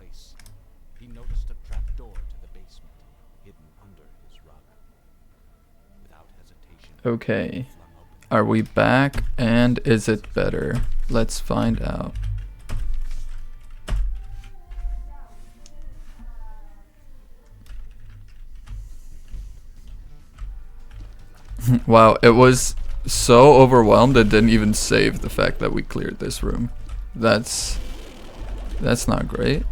place, he noticed a trapdoor to the basement, hidden under his rug. Without hesitation, Okay. he flung open Are we back? And is it better? Let's find out. Wow, it was so overwhelmed it didn't even save the fact that we cleared this room. That's not great.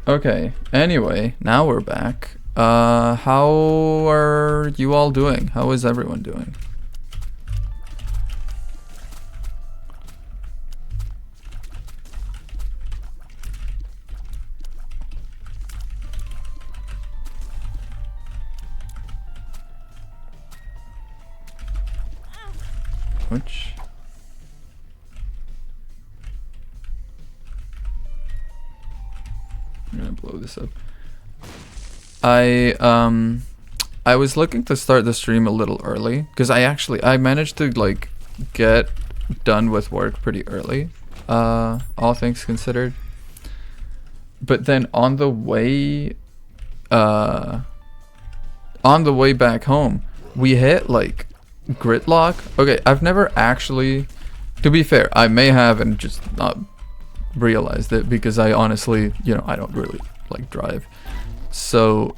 Okay, anyway, now we're back. How are you all doing? How is everyone doing? Which? I'm gonna blow this up. I was looking to start the stream a little early because I managed to like get done with work pretty early, all things considered. But then on the way back home, we hit like gridlock. Okay, I've never actually, to be fair, I may have and just not realized it because I honestly, I don't really like drive. So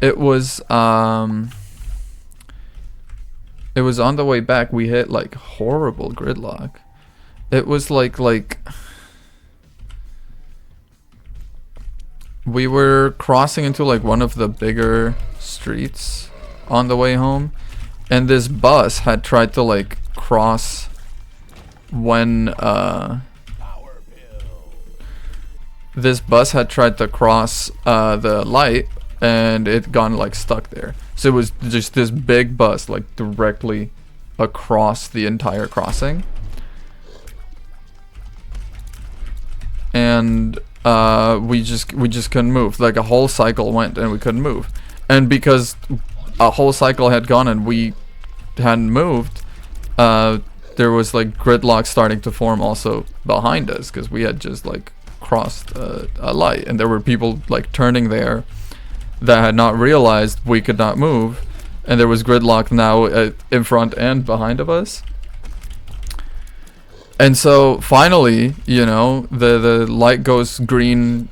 it was on the way back we hit like horrible gridlock. It was like we were crossing into like one of the bigger streets on the way home, and this bus had tried to like cross when this bus had tried to cross the light, and it gone like stuck there. So it was just this big bus like directly across the entire crossing, and we just couldn't move. Like a whole cycle went and we couldn't move, and because a whole cycle had gone and we hadn't moved, there was like gridlock starting to form also behind us because we had just like crossed a light, and there were people like turning there that had not realized we could not move, and there was gridlock now in front and behind of us. And so finally, the light goes green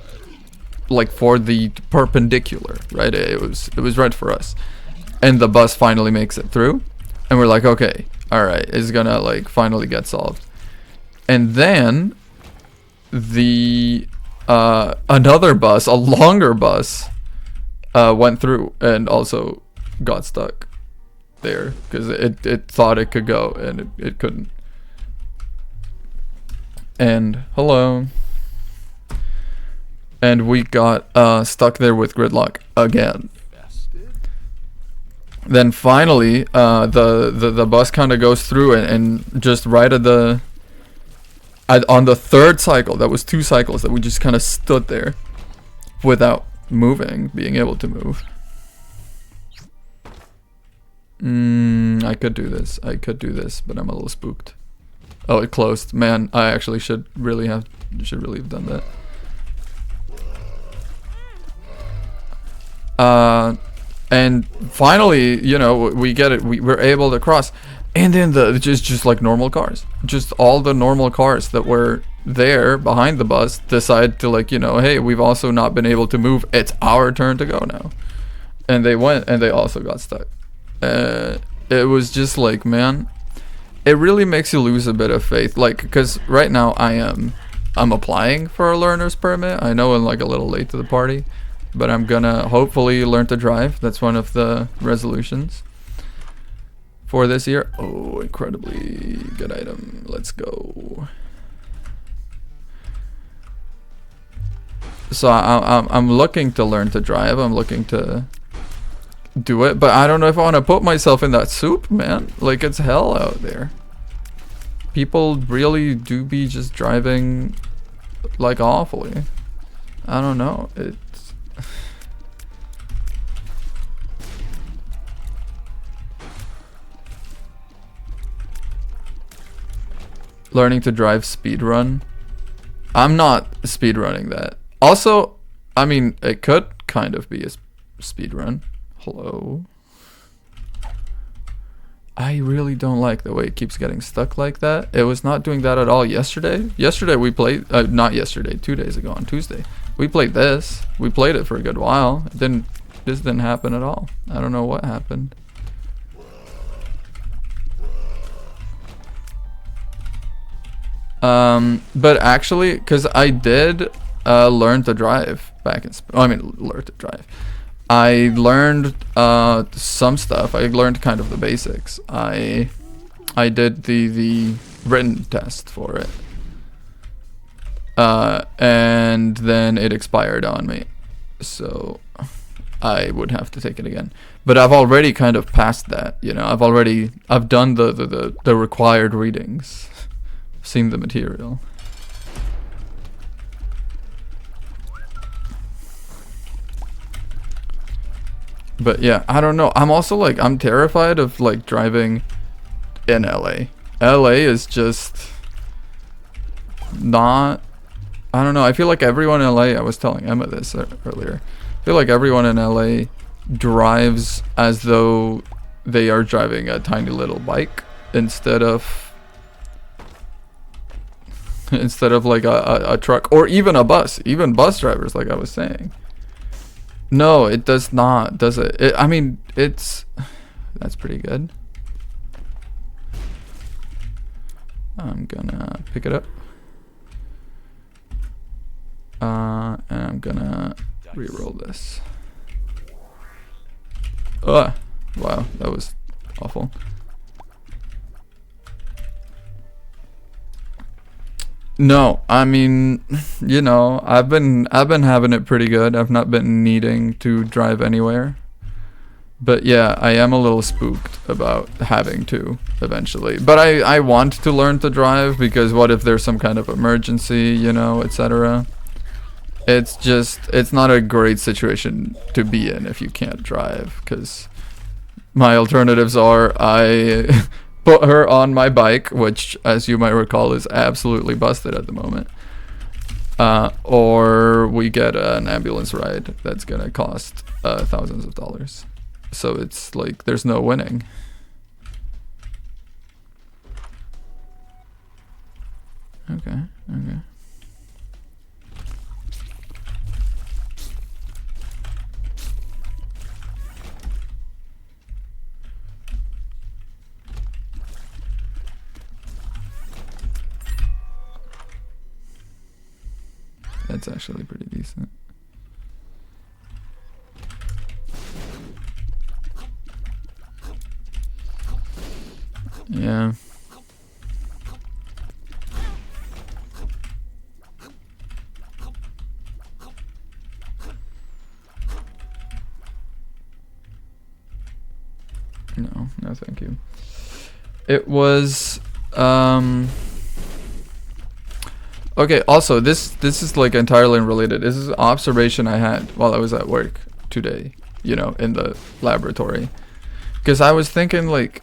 like for the perpendicular, right? It was red for us, and the bus finally makes it through, and we're like, okay, all right, it's gonna like finally get solved. And then the another bus, a longer bus, went through and also got stuck there because it thought it could go and it couldn't. And hello. And we got stuck there with gridlock again. Then finally, the bus kind of goes through and just right at on the third cycle, that was 2 cycles that we just kind of stood there without moving, being able to move. I could do this, but I'm a little spooked. Oh, it closed. Man, I actually should really have done that. And finally, we get it. We're able to cross. And then just like normal cars, just all the normal cars that were there behind the bus decide to like, hey, we've also not been able to move. It's our turn to go now. And they went and they also got stuck. It was just like, man, it really makes you lose a bit of faith. Like, because right now I'm applying for a learner's permit. I know I'm like a little late to the party, but I'm gonna hopefully learn to drive. That's one of the resolutions for this year. Oh, incredibly good item. Let's go. So I'm looking to learn to drive. I'm looking to do it, but I don't know if I want to put myself in that soup, man. Like, it's hell out there. People really do be just driving like awfully. I don't know. It's Learning to drive speedrun. I'm not speedrunning that. Also, I mean, it could kind of be a speedrun. Hello. I really don't like the way it keeps getting stuck like that. It was not doing that at all yesterday. Yesterday we played, not yesterday, 2 days ago on Tuesday. We played this. We played it for a good while. This didn't happen at all. I don't know what happened. But actually, because I did learn to drive back in learn to drive. I learned some stuff. I learned kind of the basics. I did the written test for it. And then it expired on me. So I would have to take it again. But I've already kind of passed that, you know. I've done the required readings. Seen the material. But yeah, I don't know. I'm also like, I'm terrified of like driving in LA. LA is just not, I don't know. I feel like everyone in LA, I was telling Emma this earlier. I feel like everyone in LA drives as though they are driving a tiny little bike instead of like a truck or even a bus. Even bus drivers, like I was saying. No, it does not, does it? I mean, that's pretty good. I'm gonna pick it up. And I'm gonna re-roll this. Wow, that was awful. No, I mean, you know, I've been having it pretty good. I've not been needing to drive anywhere. But yeah, I am a little spooked about having to eventually. But I want to learn to drive because what if there's some kind of emergency, you know, etc. It's not a great situation to be in if you can't drive, because my alternatives are I put her on my bike, which, as you might recall, is absolutely busted at the moment. Or we get an ambulance ride that's gonna cost thousands of dollars. So it's like, there's no winning. Okay. That's actually pretty decent. Yeah. No, thank you. It was okay, also this is like entirely unrelated. This is an observation I had while I was at work today, you know, in the laboratory. Because I was thinking, like,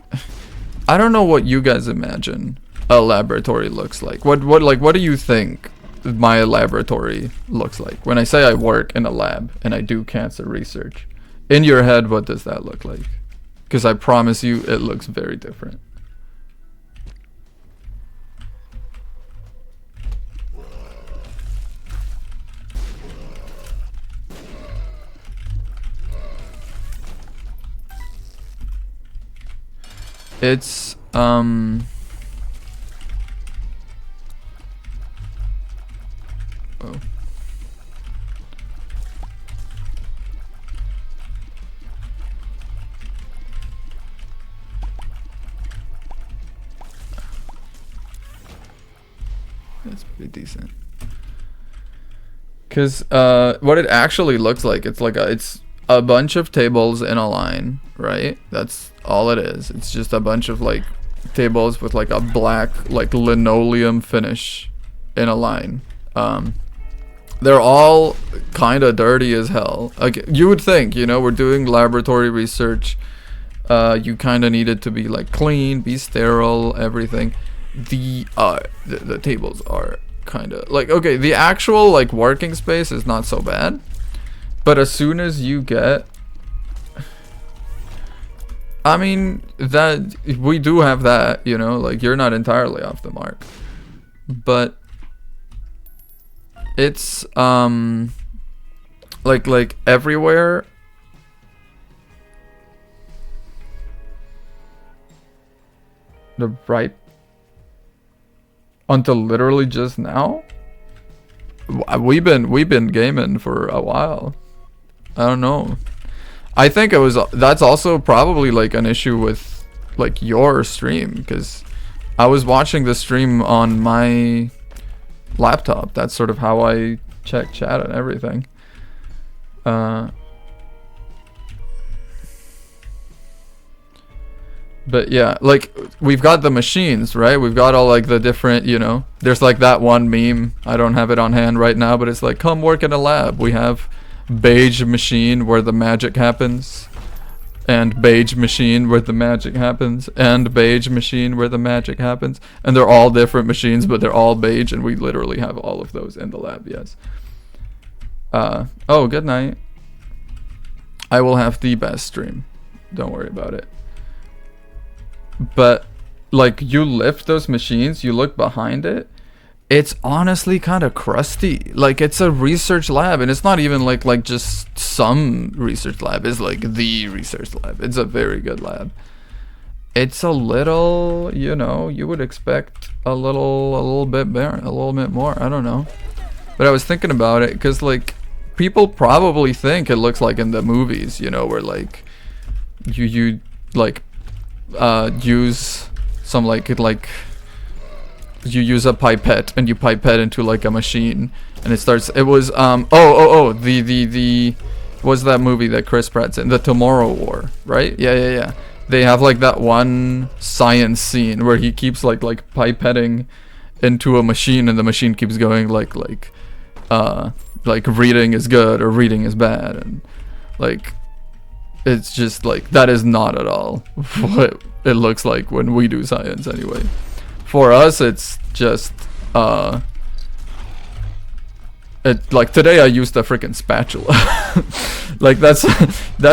I don't know what you guys imagine a laboratory looks like. What do you think my laboratory looks like? When I say I work in a lab and I do cancer research, in your head, what does that look like? Because I promise you, it looks very different. It's oh. That's pretty decent. Cause what it actually looks like, it's a bunch of tables in a line, right? That's all it is. It's just a bunch of like tables with like a black like linoleum finish in a line. They're all kind of dirty as hell. Like, you would think, you know, we're doing laboratory research. You kind of need it to be like clean, be sterile, everything. the tables are kind of like, okay, the actual like working space is not so bad, but as soon as you get, I mean, that we do have that, you know, like you're not entirely off the mark, but it's like everywhere. The right until literally just now. We've been gaming for a while. I don't know. I think it was, that's also probably like an issue with like your stream, because I was watching the stream on my laptop. That's sort of how I check chat and everything. But yeah, like we've got the machines, right? We've got all like the different, you know, there's like that one meme. I don't have it on hand right now, but it's like, come work in a lab. We have beige machine where the magic happens, and beige machine where the magic happens, and beige machine where the magic happens. And they're all different machines, but they're all beige, and we literally have all of those in the lab, yes. Oh, good night. I will have the best stream. Don't worry about it. But like, you lift those machines, you look behind it, it's honestly kind of crusty. Like, it's a research lab, and it's not even like just some research lab. It's like the research lab. It's a very good lab. It's a little, you know, you would expect a little bit more. I don't know. But I was thinking about it because like people probably think it looks like in the movies, you know, where like you like use some like you use a pipette and you pipette into like a machine and it starts. It was the what's that movie that Chris Pratt's in, The Tomorrow War, right? Yeah. They have like that one science scene where he keeps like pipetting into a machine and the machine keeps going like reading is good or reading is bad, and like it's just like that is not at all what it looks like when we do science anyway. For us, it's just it like today I used a freaking spatula. Like that's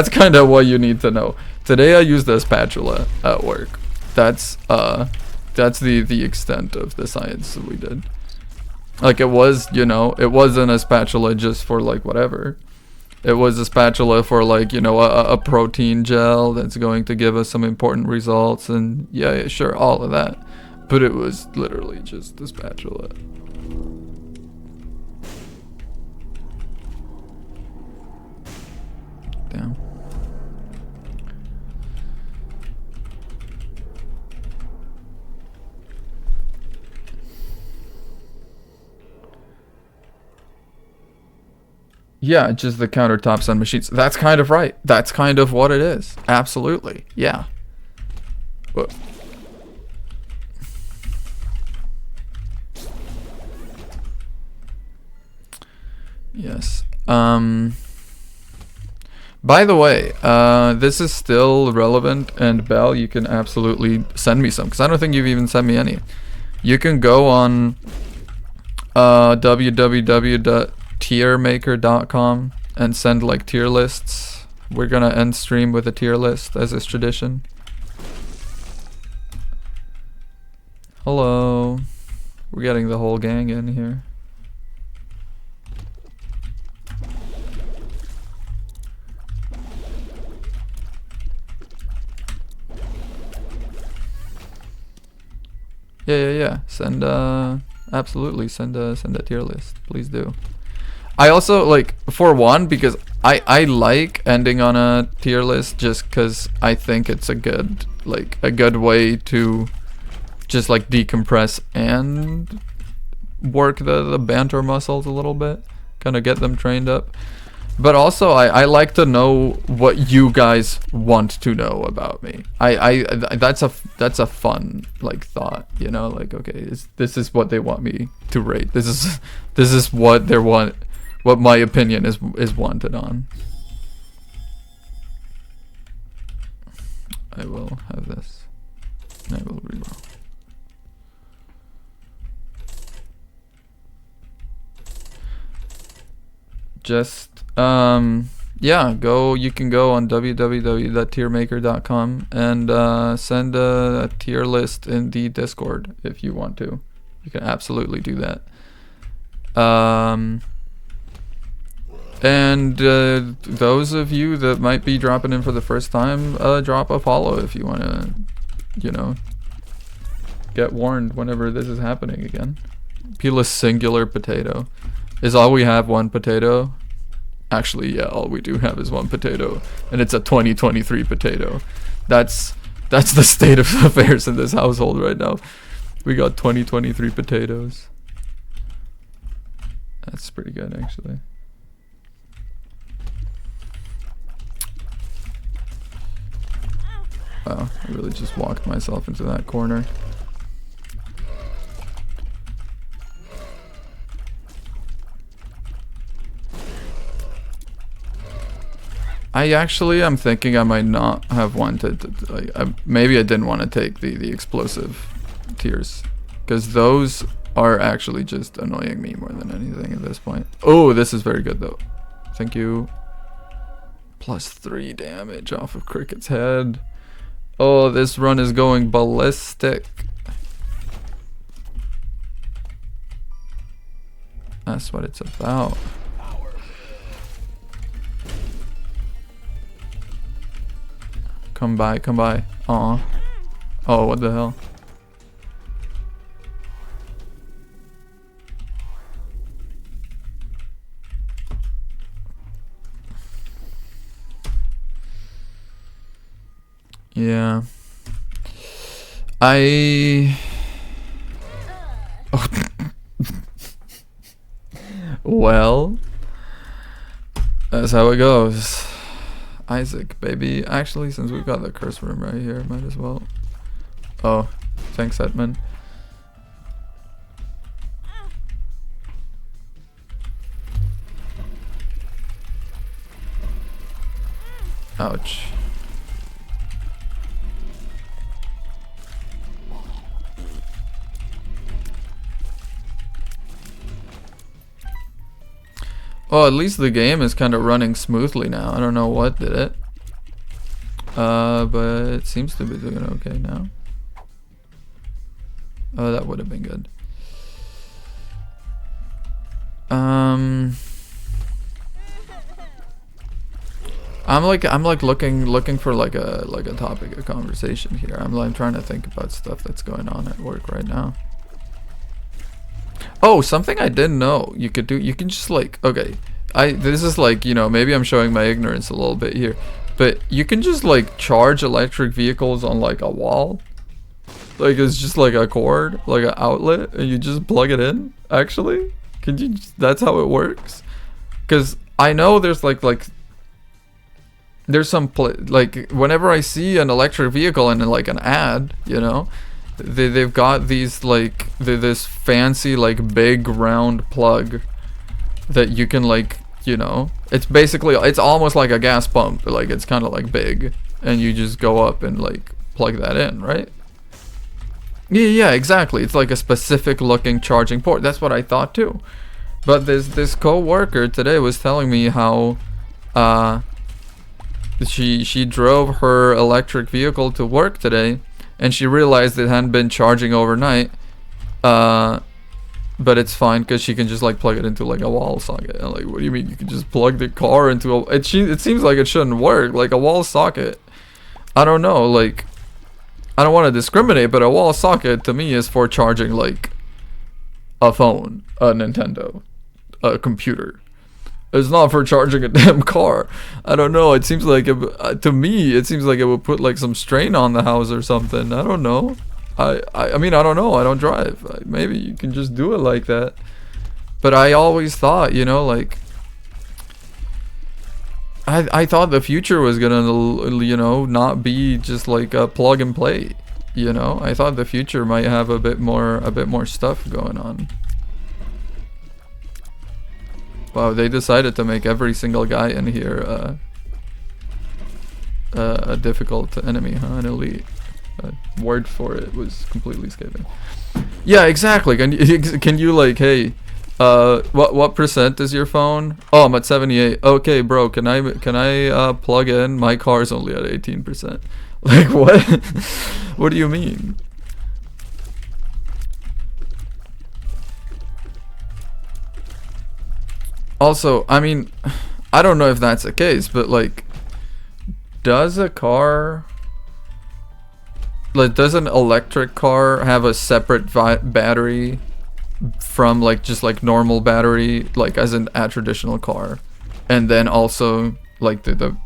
kind of what you need to know. Today I used a spatula at work. That's the extent of the science that we did. Like it was, you know, it wasn't a spatula just for like whatever. It was a spatula for like, you know, a protein gel that's going to give us some important results, and yeah, sure, all of that. But it was literally just a spatula. Damn. Yeah, just the countertops and machines. That's kind of right. That's kind of what it is. Absolutely. Yeah. But yes. By the way, this is still relevant, and Belle, you can absolutely send me some, because I don't think you've even sent me any. You can go on www.tiermaker.com and send like tier lists. We're gonna end stream with a tier list, as is tradition. Hello. We're getting the whole gang in here. Yeah. Send absolutely send a tier list. Please do. I also like, for one, because I like ending on a tier list just because I think it's a good way to just like decompress and work the banter muscles a little bit, kind of get them trained up. But also I like to know what you guys want to know about me. That's a fun like thought, you know, like, okay, this is what they want me to rate. This is what they want, what my opinion is wanted on. I will have this. I will reroll. just yeah, you can go on www.tiermaker.com and send a tier list in the Discord if you want to. You can absolutely do that. And those of you that might be dropping in for the first time, drop a follow if you want to, you know, get warned whenever this is happening again. Peel a singular potato. Is all we have one potato? Actually, yeah, all we do have is one potato, and it's a 2023 potato. That's the state of affairs in this household right now. We got 2023 potatoes. That's pretty good, actually. Wow, I really just walked myself into that corner. I'm thinking I might not have wanted to, maybe I didn't want to take the explosive tiers, because those are actually just annoying me more than anything at this point. Oh, this is very good though. Thank you. +3 damage off of Cricket's head. Oh, this run is going ballistic. That's what it's about. Come by, come by. Aw. Oh, what the hell? Yeah. Oh. Well, that's how it goes. Isaac, baby. Actually, since we've got the curse room right here, might as well. Oh, thanks, Edmund. Ouch. Oh, at least the game is kind of running smoothly now. I don't know what did it. But it seems to be doing okay now. Oh, that would have been good. I'm like looking for like a topic of conversation here. I'm trying to think about stuff that's going on at work right now. Oh, something I didn't know you could do. You can just like, okay, this is like, you know, maybe I'm showing my ignorance a little bit here, but you can just like charge electric vehicles on like a wall. Like it's just like a cord, like an outlet, and you just plug it in. Actually, can you? That's how it works. Because I know there's like there's some like whenever I see an electric vehicle in like an ad, you know. They've got these like this fancy like big round plug that you can like, you know, it's almost like a gas pump, but like it's kind of like big, and you just go up and like plug that in, right? Yeah, exactly. It's like a specific looking charging port. That's what I thought too. But this co-worker today was telling me how she drove her electric vehicle to work today, and she realized it hadn't been charging overnight, but it's fine because she can just like plug it into like a wall socket. And like, what do you mean you can just plug the car into a? It seems like it shouldn't work. Like a wall socket, I don't know. Like, I don't want to discriminate, but a wall socket to me is for charging like a phone, a Nintendo, a computer. It's not for charging a damn car. I don't know. It seems like to me, it seems like it would put like some strain on the house or something. I don't know. I mean, I don't know. I don't drive. Maybe you can just do it like that. But I always thought, you know, like I thought the future was gonna, you know, not be just like a plug and play. You know, I thought the future might have a bit more stuff going on. Wow, they decided to make every single guy in here a difficult enemy, huh? An elite. Word for it was completely escaping. Yeah, exactly. Can you like, hey, What percent is your phone? Oh, I'm at 78. Okay, bro, can I plug in? My car's only at 18%. Like what? What do you mean? Also, I mean, I don't know if that's the case, but like, does a car, like, does an electric car have a separate battery from like just like normal battery, like as in a traditional car, and then also like the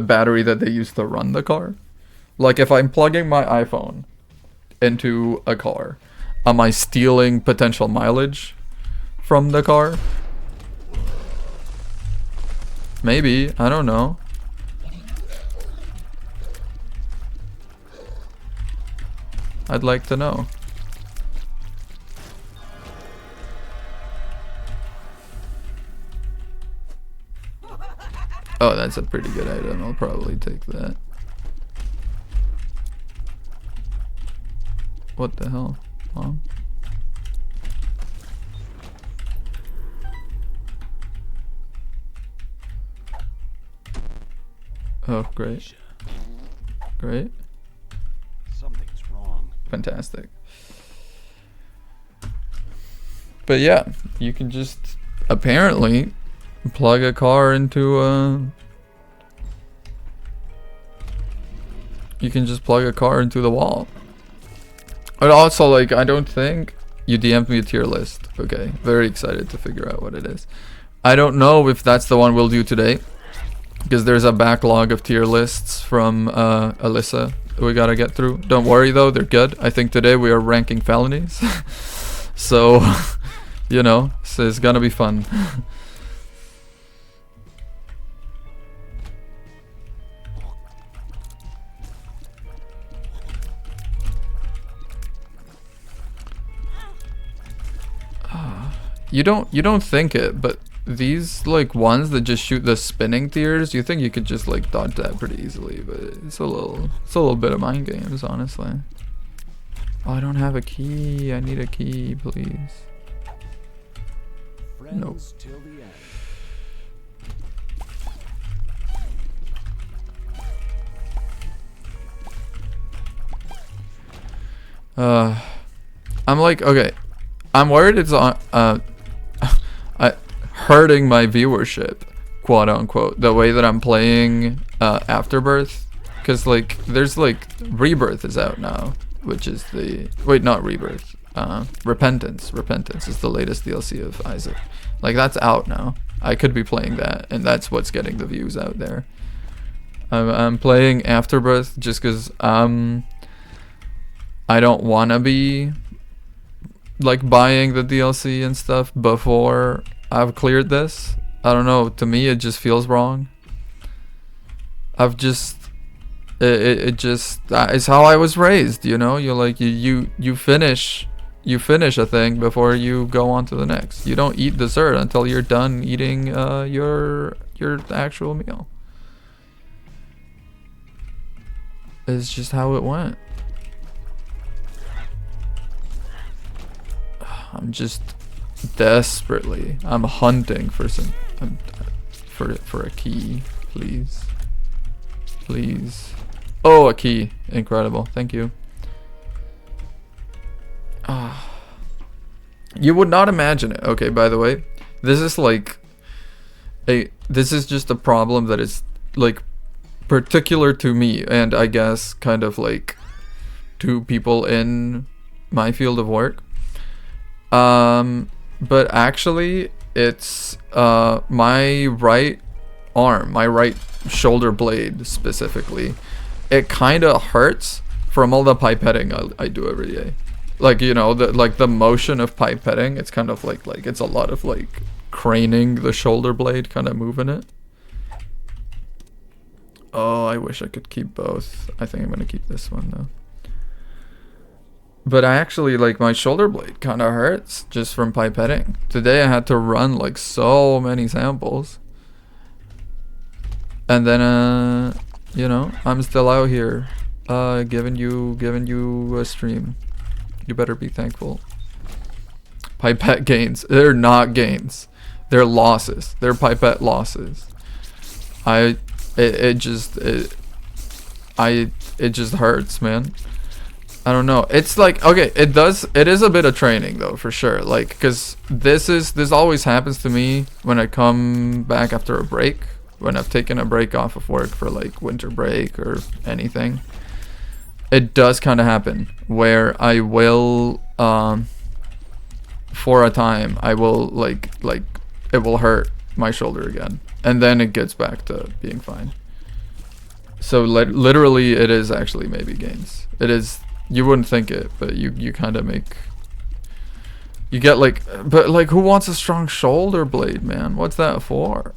battery that they use to run the car? Like if I'm plugging my iPhone into a car, am I stealing potential mileage from the car? Maybe, I don't know. I'd like to know. Oh, that's a pretty good item. I'll probably take that. What the hell, Mom? Oh, great. Great. Something's wrong. Fantastic. But yeah, you can just apparently plug a car into you can just plug a car into the wall. But also, like, I don't think you DM'd me a tier list. Okay, very excited to figure out what it is. I don't know if that's the one we'll do today, because there's a backlog of tier lists from Alyssa we gotta get through. Don't worry though, they're good. I think today we are ranking felonies. So, you know, so it's gonna be fun. You don't think it, but these like ones that just shoot the spinning tiers, you think you could just like dodge that pretty easily, but it's a little bit of mind games, honestly. Oh, I don't have a key. I need a key, please. Nope. Till the end. I'm like, okay, I'm worried it's on hurting my viewership, quote unquote, the way that I'm playing Afterbirth, because like there's like Rebirth is out now, which is the not Rebirth, Repentance is the latest DLC of Isaac. Like that's out now. I could be playing that, and that's what's getting the views out there. I'm playing Afterbirth just because I don't want to be like buying the DLC and stuff before I've cleared this. I don't know, to me it just feels wrong. I've just it just, that is how I was raised, you know? You're like you finish a thing before you go on to the next. You don't eat dessert until you're done eating your actual meal. It's just how it went. I'm just desperately, I'm hunting for some, for a key, please. Please. Oh, a key. Incredible. Thank you. You would not imagine it. Okay, by the way, this is like this is just a problem that is like particular to me, and I guess kind of like to people in my field of work. But actually it's my right arm, my right shoulder blade specifically, it kind of hurts from all the pipetting I do every day. Like, you know, the motion of pipetting, it's kind of like it's a lot of like craning the shoulder blade, kind of moving it. Oh, I wish I could keep both. I think I'm gonna keep this one though. But I actually, like, my shoulder blade kind of hurts just from pipetting. Today I had to run like so many samples. And then, you know, I'm still out here, giving you a stream. You better be thankful. Pipette gains. They're not gains. They're losses. They're pipette losses. It just hurts, man. I don't know. It's like, okay, it is a bit of training though, for sure. Like, cause this always happens to me when I come back after a break, when I've taken a break off of work for like winter break or anything. It does kind of happen where I will, for a time, I will like it will hurt my shoulder again, and then it gets back to being fine. So literally, it is actually maybe gains. It is. You wouldn't think it, but you kind of make. You get like, but like, who wants a strong shoulder blade, man? What's that for?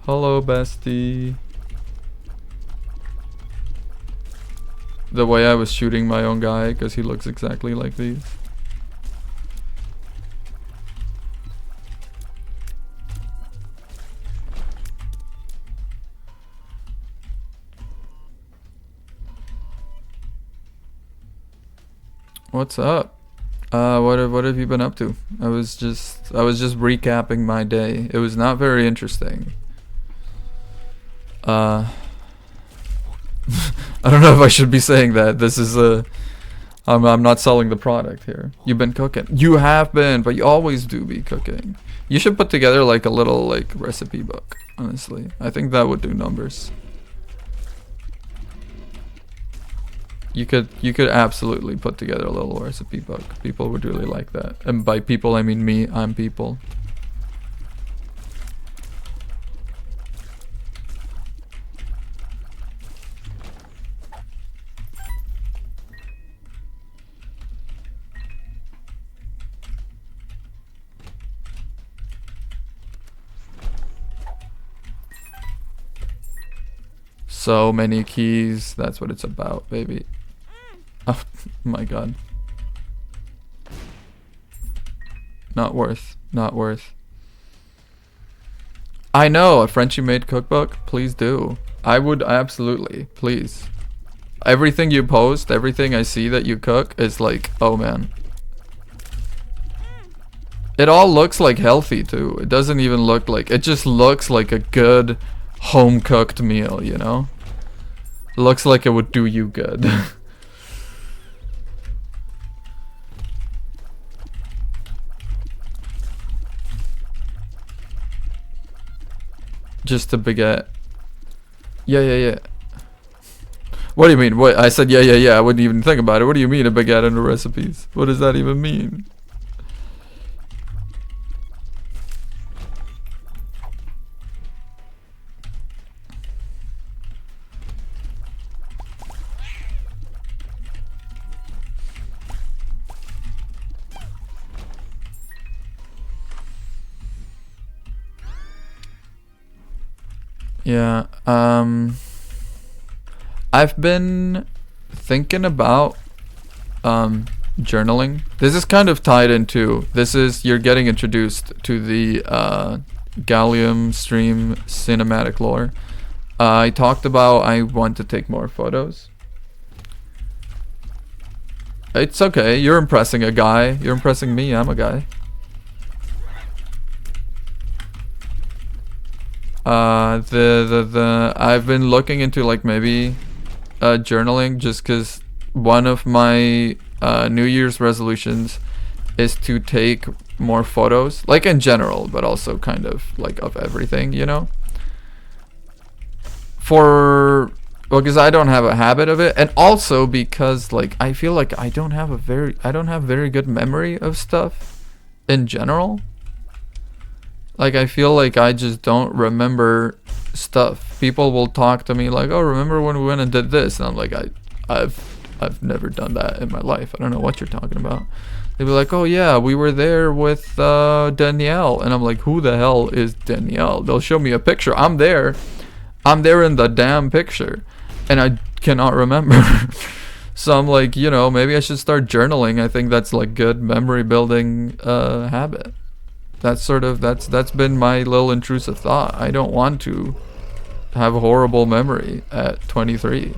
Hello, bestie. The way I was shooting my own guy, because he looks exactly like these. What's up? What have you been up to? I was just recapping my day. It was not very interesting. I don't know if I should be saying that. This is I'm not selling the product here. You've been cooking. You have been, but you always do be cooking. You should put together like a little like recipe book, honestly. I think that would do numbers. You could absolutely put together a little recipe book. People would really like that. And by people I mean me. I'm people. So many keys. That's what it's about, baby. Oh my god. Not worth. Not worth. I know, a Frenchy made cookbook. Please do. I would absolutely. Please. Everything you post, everything I see that you cook is like, oh man. It all looks like healthy too. It doesn't even look like, it just looks like a good home cooked meal, you know? It looks like it would do you good. Just a baguette. Yeah. What do you mean? What? I said yeah. I wouldn't even think about it. What do you mean a baguette in the recipes? What does that even mean? Yeah, I've been thinking about journaling. This is kind of tied into, you're getting introduced to the Gallium stream cinematic lore. I talked about I want to take more photos. It's okay, you're impressing a guy. You're impressing me, I'm a guy. I've been looking into like maybe journaling, just because one of my New Year's resolutions is to take more photos, like in general, but also kind of like of everything, you know? Well, because I don't have a habit of it, and also because like I feel like I don't have very good memory of stuff in general. Like, I feel like I just don't remember stuff. People will talk to me like, oh, remember when we went and did this? And I'm like, I've never done that in my life. I don't know what you're talking about. They'd be like, oh yeah, we were there with Danielle. And I'm like, who the hell is Danielle? They'll show me a picture. I'm there in the damn picture. And I cannot remember. So I'm like, you know, maybe I should start journaling. I think that's like good memory building habit. That's been my little intrusive thought. I don't want to have a horrible memory at 23.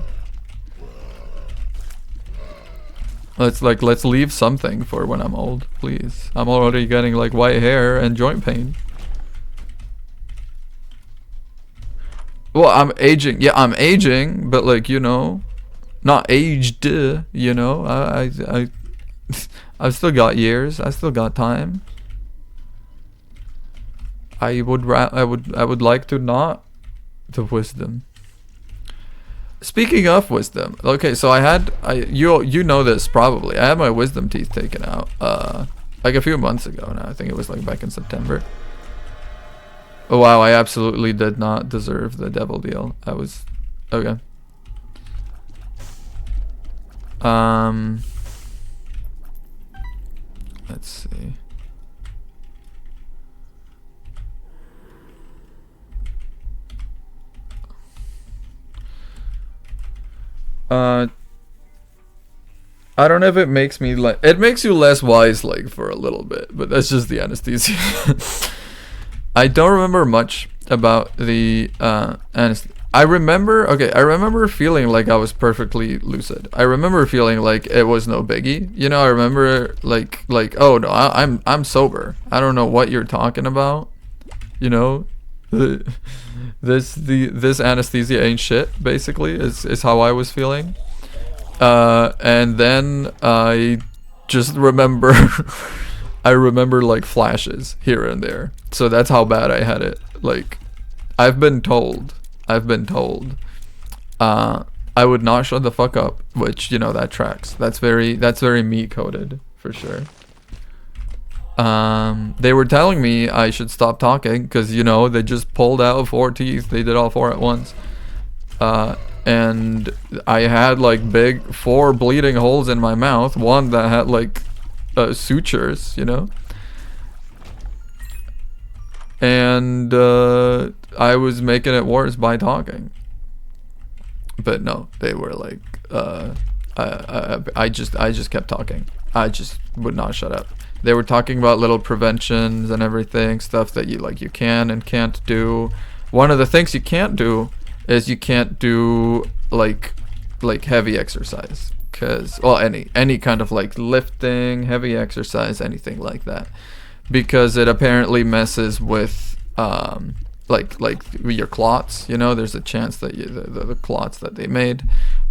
Let's leave something for when I'm old, please. I'm already getting like white hair and joint pain. Well, I'm aging. Yeah, I'm aging, but like, you know, not aged, you know. I've still got years. I still got time. I would like to not the wisdom. Speaking of wisdom, okay, so you know this probably. I had my wisdom teeth taken out like a few months ago now. I think it was like back in September. Oh wow, I absolutely did not deserve the devil deal. I was okay. Let's see. I don't know if it makes me like, it makes you less wise like for a little bit, but that's just the anesthesia. I don't remember much about the anesthesia. I remember feeling like I was perfectly lucid. I remember feeling like it was no biggie. You know, I remember like oh no, I'm sober. I don't know what you're talking about. You know, this anesthesia ain't shit. Basically, is how I was feeling. And then I just remember. I remember like flashes here and there. So that's how bad I had it. Like, I've been told I would not shut the fuck up, which, you know, that tracks. That's very me coded for sure. They were telling me I should stop talking because, you know, they just pulled out 4 teeth. They did all 4 at once. And I had like big 4 bleeding holes in my mouth. One that had like sutures, you know. And I was making it worse by talking. But no, they were like, I just kept talking. I just would not shut up. They were talking about little preventions and everything, stuff that you can and can't do. One of the things you can't do is you can't do like heavy exercise, cause well any kind of like lifting, heavy exercise, anything like that, because it apparently messes with like your clots. You know, there's a chance that the clots that they made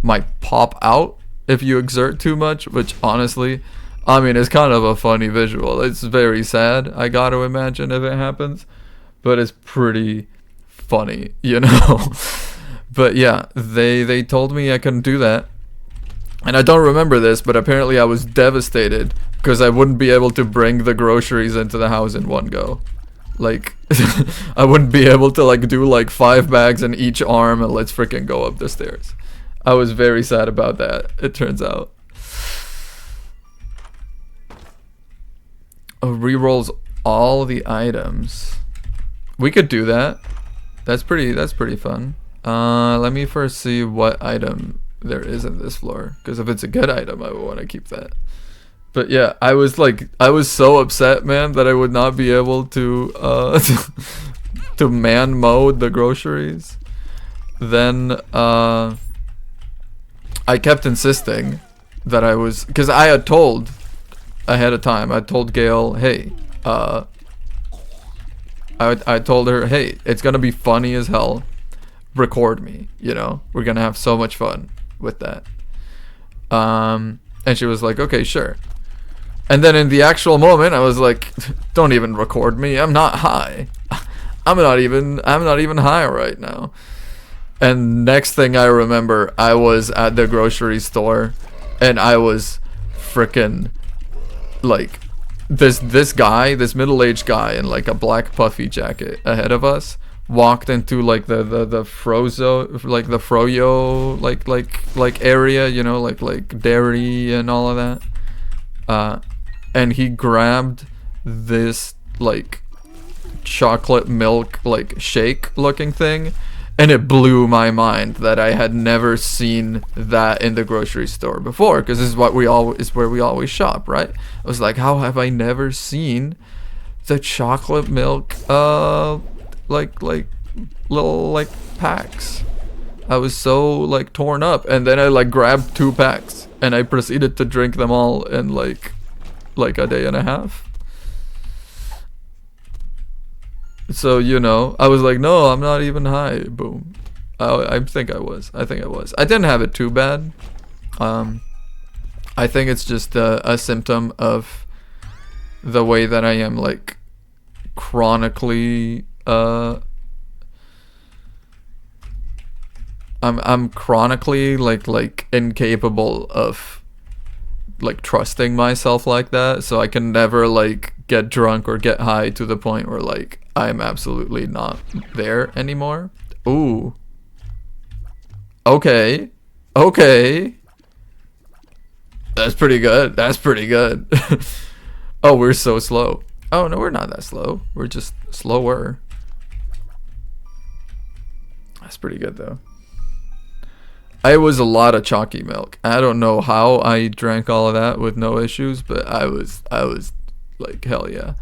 might pop out if you exert too much, which honestly, I mean, it's kind of a funny visual. It's very sad, I gotta imagine, if it happens, but it's pretty funny, you know. But yeah, they told me I couldn't do that. And I don't remember this, but apparently I was devastated because I wouldn't be able to bring the groceries into the house in one go. Like, I wouldn't be able to like do like 5 bags in each arm and let's freaking go up the stairs. I was very sad about that, it turns out. Oh, rerolls all the items. We could do that. That's pretty fun. Let me first see what item there is in this floor, because if it's a good item, I would want to keep that. But yeah, I was so upset, man, that I would not be able to to man mode the groceries. Then I kept insisting that I was, because I had told ahead of time, I told Gail, hey, I told her, hey, it's gonna be funny as hell. Record me, you know, we're gonna have so much fun with that. And she was like, okay, sure. And then in the actual moment, I was like, don't even record me. I'm not high. I'm not even high right now. And next thing I remember, I was at the grocery store, and I was frickin' like, this middle-aged guy in like a black puffy jacket ahead of us walked into like the frozo, like the froyo like area, you know, like dairy and all of that. And he grabbed this like chocolate milk like shake looking thing, and it blew my mind that I had never seen that in the grocery store before, because this is where we always shop, right? I was like, how have I never seen the chocolate milk like little like packs? I was so like torn up, and then I like grabbed 2 packs and I proceeded to drink them all in like a day and a half. So, you know, I was like, no, I'm not even high. Boom. I think I was. I didn't have it too bad. I think it's just a symptom of the way that I am like chronically I'm chronically like incapable of like trusting myself like that, so I can never like get drunk or get high to the point where like I'm absolutely not there anymore. Ooh. Okay. That's pretty good. Oh, we're so slow. Oh, no, we're not that slow. We're just slower. That's pretty good, though. It was a lot of chalky milk. I don't know how I drank all of that with no issues, but I was like, hell yeah.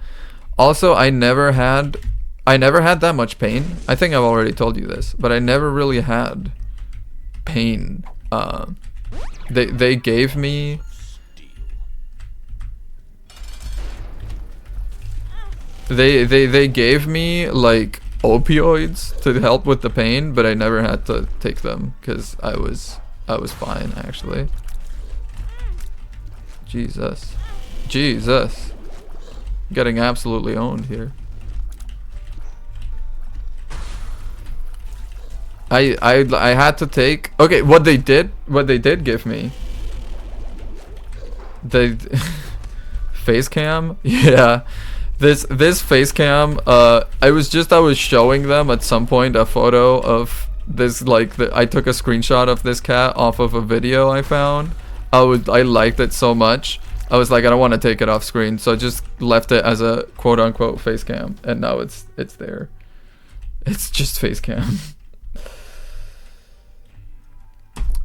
Also, I never had that much pain. I think I've already told you this, but I never really had pain. They gave me they gave me like opioids to help with the pain, but I never had to take them because I was fine actually. Jesus, getting absolutely owned here. I had to take, okay, what they did give me, they face cam, yeah. This face cam, I was showing them at some point a photo of this, like, I took a screenshot of this cat off of a video I found. I liked it so much. I was like, I don't want to take it off screen, so I just left it as a quote unquote face cam, and now it's there. It's just face cam.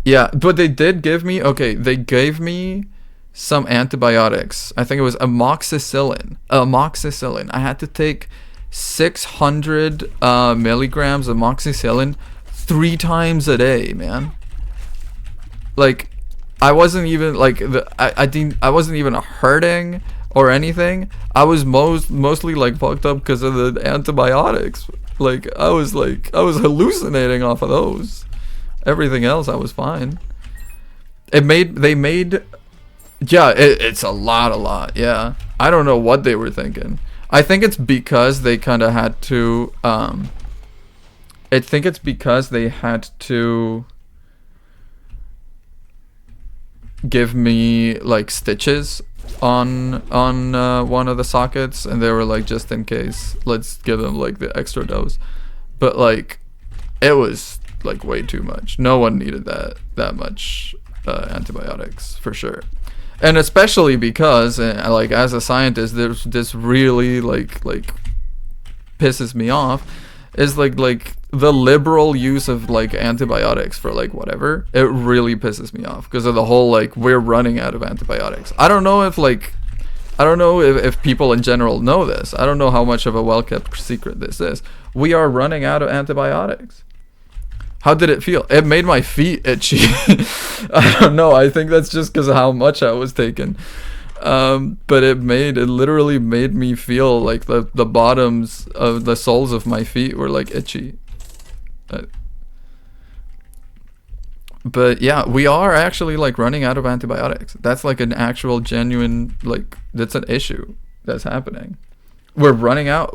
Yeah, but they did give me, okay, they gave me some antibiotics. I think it was amoxicillin. I had to take 600 milligrams of amoxicillin 3 times a day, man. Like, I wasn't even like I wasn't even hurting or anything. I was mostly like fucked up because of the antibiotics. Like I was hallucinating off of those. Everything else I was fine. Yeah, it's a lot, yeah. I don't know what they were thinking. I think it's because they kind of had to, give me, like, stitches on one of the sockets, and they were like, just in case, let's give them, like, the extra dose. But, like, it was, like, way too much. No one needed that much antibiotics, for sure. And especially because, like, as a scientist, this really like pisses me off, is like the liberal use of like antibiotics for like whatever. It really pisses me off because of the whole like we're running out of antibiotics. I don't know if people in general know this. I don't know how much of a well-kept secret this is. We are running out of antibiotics. How did it feel? It made my feet itchy. I don't know. I think that's just because of how much I was taking. But it literally made me feel like the bottoms of the soles of my feet were like itchy. But yeah, we are actually like running out of antibiotics. That's like an actual genuine, like, that's an issue that's happening. We're running out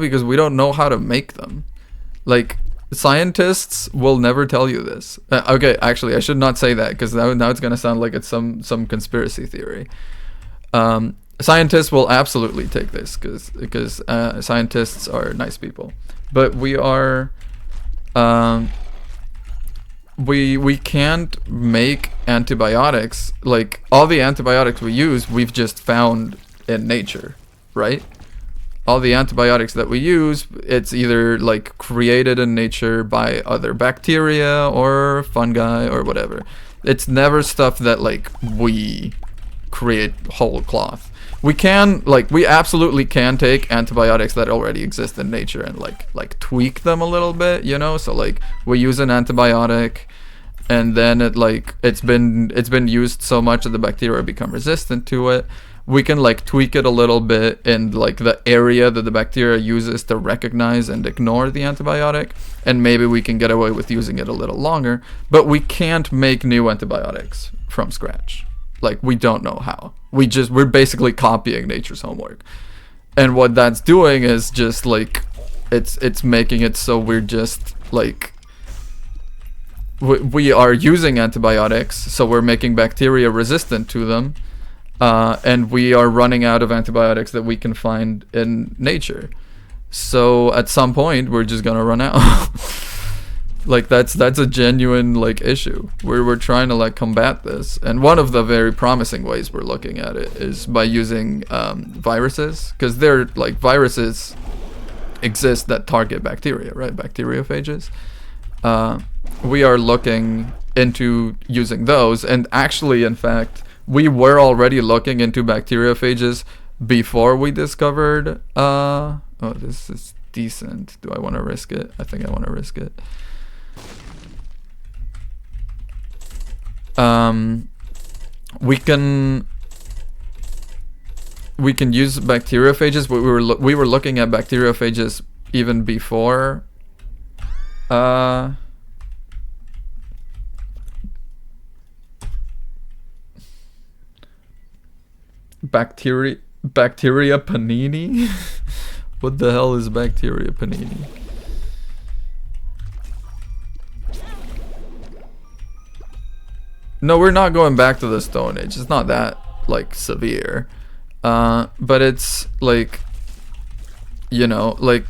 because we don't know how to make them. Like, scientists will never tell you this. Okay, actually, I should not say that because now it's gonna sound like it's some conspiracy theory. Scientists will absolutely take this because scientists are nice people. But we are, we can't make antibiotics. Like, all the antibiotics we use, we've just found in nature, right? All the antibiotics that we use, it's either like created in nature by other bacteria or fungi or whatever. It's never stuff that like we create whole cloth. we can, like, we absolutely can take antibiotics that already exist in nature and like tweak them a little bit, you know. So like we use an antibiotic, and then it's been used so much that the bacteria become resistant to it. We can like tweak it a little bit in like the area that the bacteria uses to recognize and ignore the antibiotic, and maybe we can get away with using it a little longer, but we can't make new antibiotics from scratch. Like, we don't know how. We're basically copying nature's homework. And what that's doing is just like it's making it so we're just like we are using antibiotics, so we're making bacteria resistant to them. And we are running out of antibiotics that we can find in nature. So at some point, we're just gonna run out. Like that's a genuine like issue. We're trying to like combat this, and one of the very promising ways we're looking at it is by using viruses, because they're like viruses exist that target bacteria, right? Bacteriophages. We are looking into using those, and actually, in fact, we were already looking into bacteriophages before we discovered, oh, this is decent. Do I want to risk it? I think I want to risk it. We can use bacteriophages, but we were looking at bacteriophages even before, bacteria panini. What the hell is bacteria panini? No, we're not going back to the Stone Age. It's not that like severe, but it's like, you know, like,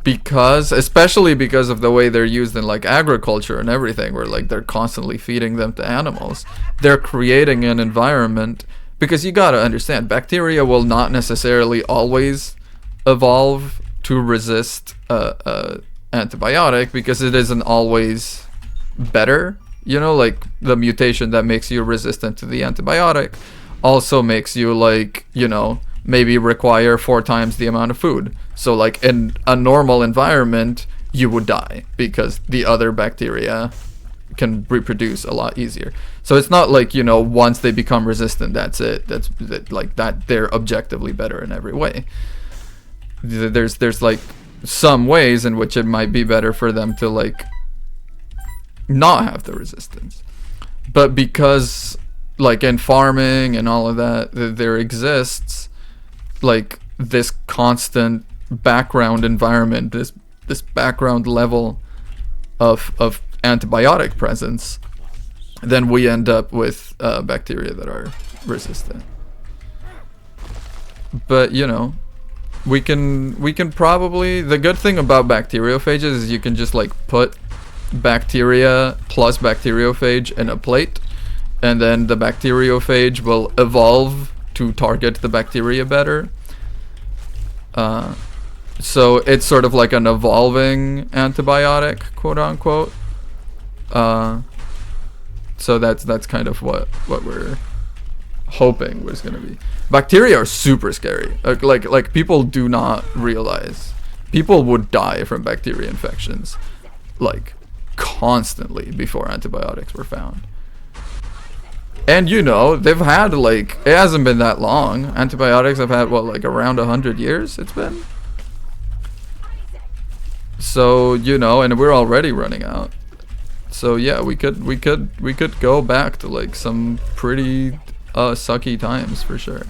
because especially because of the way they're used in like agriculture and everything, where like they're constantly feeding them to animals, they're creating an environment. Because you gotta understand, bacteria will not necessarily always evolve to resist a antibiotic, because it isn't always better. You know, like the mutation that makes you resistant to the antibiotic also makes you, like, you know, maybe require 4 times the amount of food. So like in a normal environment, you would die because the other bacteria can reproduce a lot easier. So it's not like, you know, once they become resistant, that's it. That's like that they're objectively better in every way. There's like some ways in which it might be better for them to like not have the resistance. But because like in farming and all of that, there exists like this constant background environment, this background level of antibiotic presence, then we end up with bacteria that are resistant. But you know, we can probably, the good thing about bacteriophages is you can just like put bacteria plus bacteriophage in a plate, and then the bacteriophage will evolve to target the bacteria better. So it's sort of like an evolving antibiotic, quote unquote. So that's kind of what we're hoping was gonna be. Bacteria are super scary. Like people do not realize. People would die from bacteria infections, like constantly, before antibiotics were found. And you know, they've had like, it hasn't been that long. Antibiotics have had what, like around 100 years it's been. So, you know, and we're already running out. So yeah, we could go back to like some pretty sucky times for sure.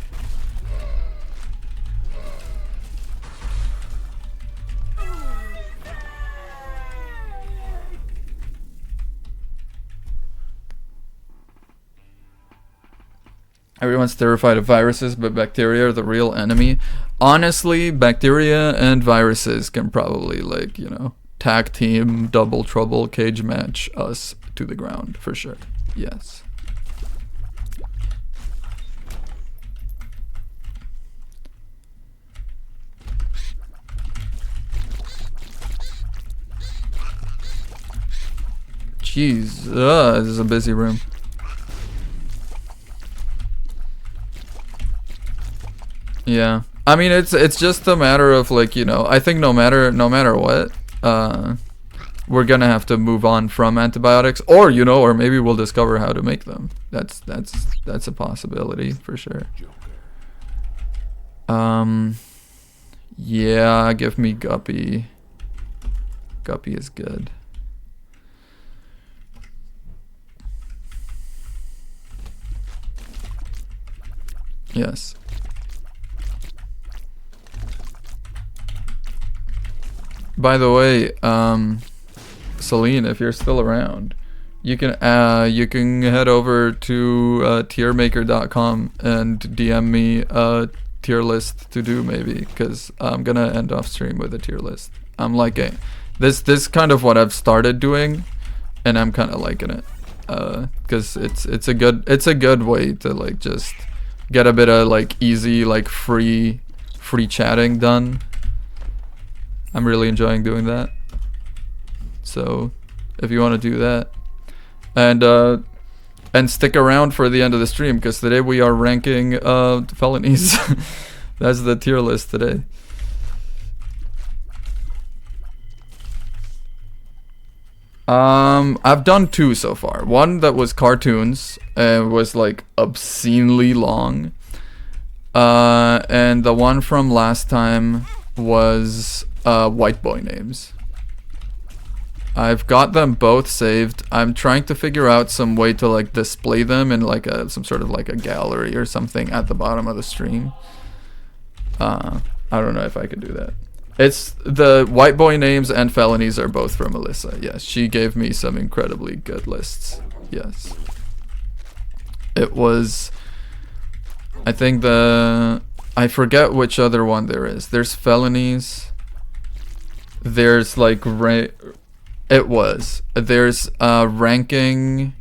Everyone's terrified of viruses, but bacteria are the real enemy. Honestly, bacteria and viruses can probably, like, you know, tag team, double trouble, cage match us to the ground for sure. Yes. Jeez, this is a busy room. Yeah. I mean, it's just a matter of like, you know, I think no matter what, we're gonna have to move on from antibiotics, or you know, or maybe we'll discover how to make them. That's a possibility for sure. Yeah, give me Guppy. Guppy is good. Yes. By the way, Celine, if you're still around, you can head over to tiermaker.com and DM me a tier list to do maybe, because I'm gonna end off stream with a tier list. I'm liking this kind of what I've started doing, and I'm kind of liking it, because it's a good way to like just get a bit of like easy like free chatting done. I'm really enjoying doing that. So if you want to do that, and stick around for the end of the stream, because today we are ranking felonies. That's the tier list today. I've done 2 so far. One that was cartoons and was like obscenely long, and the one from last time was white boy names. I've got them both saved. I'm trying to figure out some way to like display them in like some sort of like a gallery or something at the bottom of the stream. I don't know if I could do that. It's the white boy names and felonies are both from Alyssa. Yes, she gave me some incredibly good lists. Yes. It was, I think I forget which other one there is. There's felonies. There's like there's ranking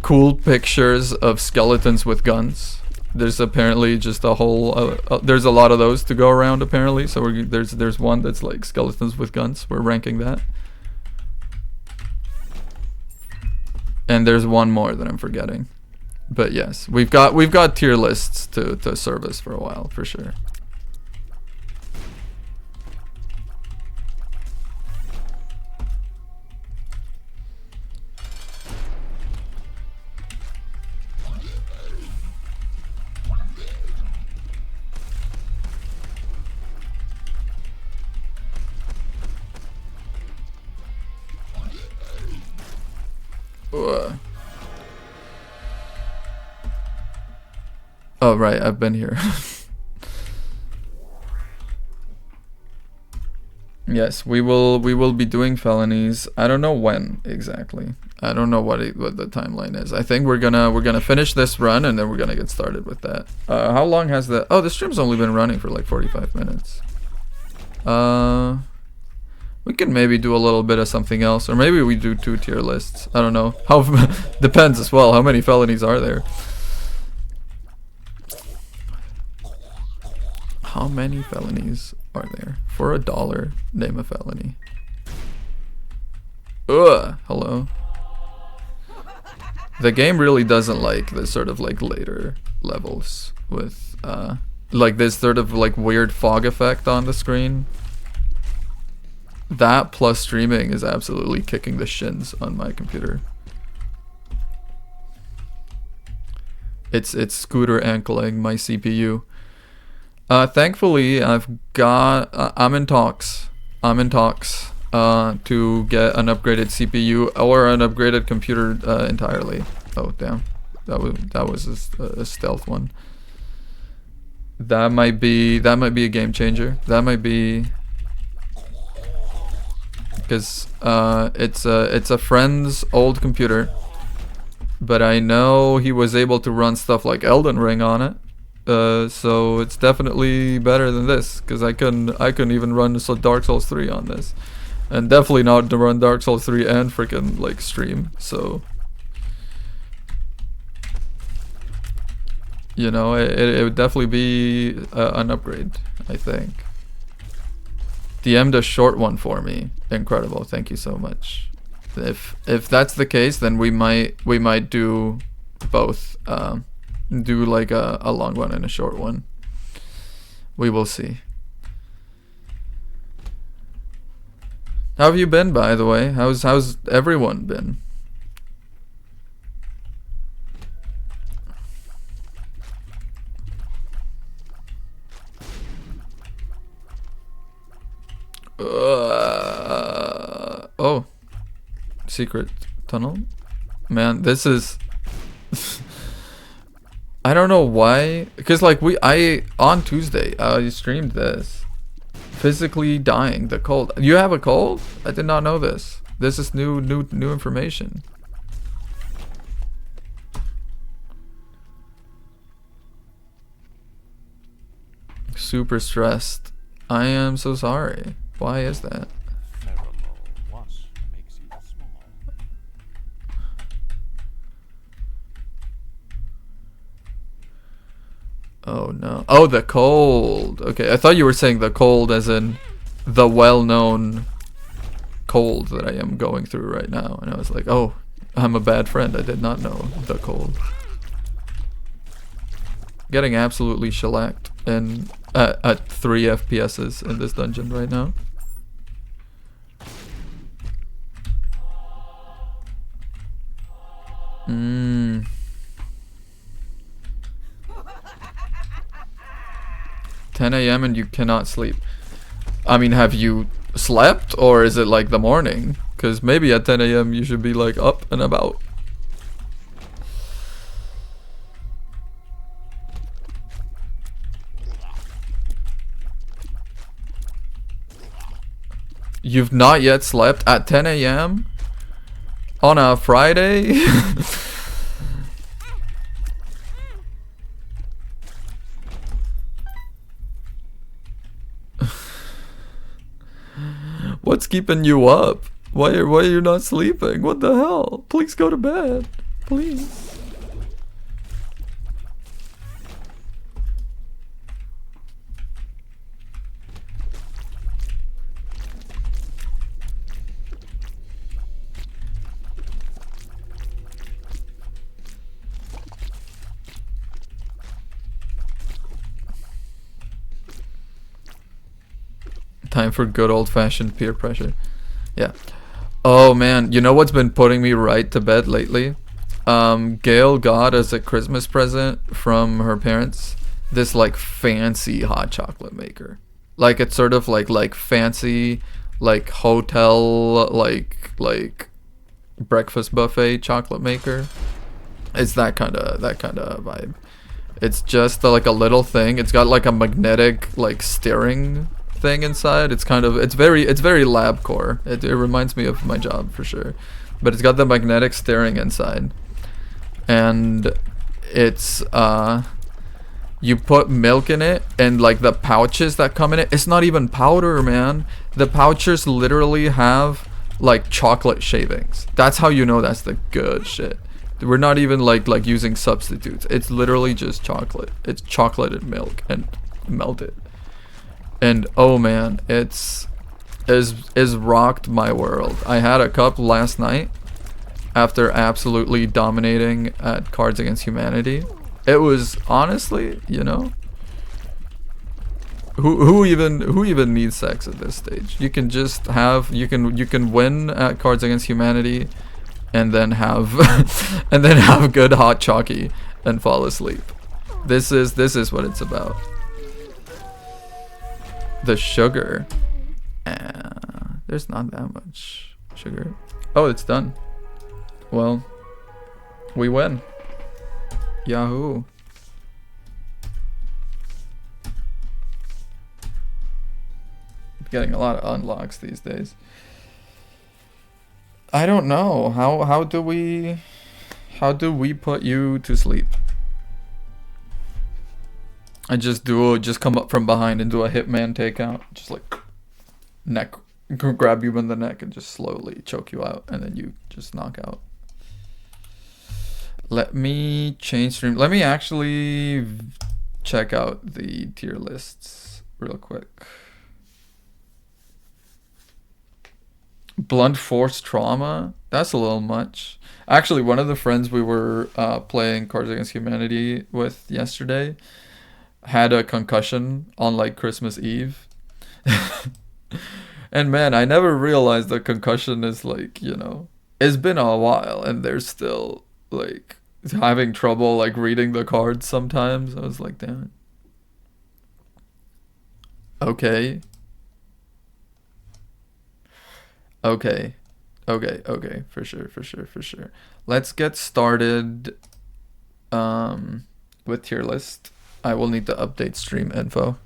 cool pictures of skeletons with guns. There's apparently just a whole there's a lot of those to go around apparently, so there's one that's like skeletons with guns. We're ranking that. And there's one more that I'm forgetting. But yes, we've got tier lists to serve us for a while for sure. Oh right, I've been here. Yes, we will be doing felonies. I don't know when exactly. I don't know what the timeline is. I think we're gonna finish this run and then we're gonna get started with that. How long has the the stream's only been running for like 45 minutes. We can maybe do a little bit of something else, or maybe we do 2 tier lists. I don't know. How depends as well. How many felonies are there? How many felonies are there? For $1, name a felony. Hello. The game really doesn't like the sort of like later levels with like this sort of like weird fog effect on the screen. That plus streaming is absolutely kicking the shins on my computer. It's scooter ankling my CPU. Thankfully, I'm in talks to get an upgraded CPU or an upgraded computer entirely. Oh damn, that was a stealth one. That might be a game changer. That might be, because it's a friend's old computer, but I know he was able to run stuff like Elden Ring on it. So it's definitely better than this, because I couldn't even run Dark Souls 3 on this, and definitely not to run Dark Souls 3 and freaking like stream. So you know, it would definitely be an upgrade, I think. DM'd a short one for me. Incredible, thank you so much. If that's the case, then we might do both. Do like a long one and a short one. We will see. How have you been, by the way? How's everyone been? Oh, secret tunnel? Man, this is... I don't know why, because like on Tuesday, I streamed this. Physically dying, the cold. You have a cold? I did not know this. This is new information. Super stressed. I am so sorry. Why is that? Oh no. Oh, the cold. Okay, I thought you were saying the cold as in the well-known cold that I am going through right now. And I was like, oh, I'm a bad friend. I did not know the cold. Getting absolutely shellacked and at 3 FPSs in this dungeon right now. Mmm. 10 a.m. and you cannot sleep. I mean, have you slept or is it like the morning? Because maybe at 10 a.m. you should be like up and about. You've not yet slept at 10 a.m. on a Friday? What's keeping you up? Why are you not sleeping? What the hell? Please go to bed. Please. Time for good old-fashioned peer pressure. Yeah. Oh man, you know what's been putting me right to bed lately? Gail got as a Christmas present from her parents this like fancy hot chocolate maker. Like it's sort of like fancy like hotel like breakfast buffet chocolate maker. It's that kind of vibe. It's just like a little thing. It's got like a magnetic like steering thing inside. It's very lab core. It reminds me of my job for sure. But it's got the magnetic steering inside. And it's you put milk in it and like the pouches that come in it, it's not even powder, man. The pouches literally have like chocolate shavings. That's how you know that's the good shit. We're not even like using substitutes. It's literally just chocolate. It's chocolated milk and melted. And oh man, it's rocked my world. I had a cup last night after absolutely dominating at Cards Against Humanity. It was honestly, you know, who even needs sex at this stage? You can just have you can win at Cards Against Humanity and then have good hot chalky and fall asleep. This is what it's about. The sugar. There's not that much sugar. Oh, it's done. Well, we win. Yahoo. Getting a lot of unlocks these days. I don't know. How do we put you to sleep? I just come up from behind and do a hitman takeout. Just like neck, grab you in the neck and just slowly choke you out, and then you just knock out. Let me change stream. Let me actually check out the tier lists real quick. Blunt force trauma. That's a little much. Actually, one of the friends we were playing Cards Against Humanity with yesterday, had a concussion on like Christmas Eve. And man, I never realized that concussion is like, it's been a while and they're still like having trouble like reading the cards sometimes. I was like, damn it. Okay. Okay. Okay. For sure. Let's get started with tier list. I will need to update stream info.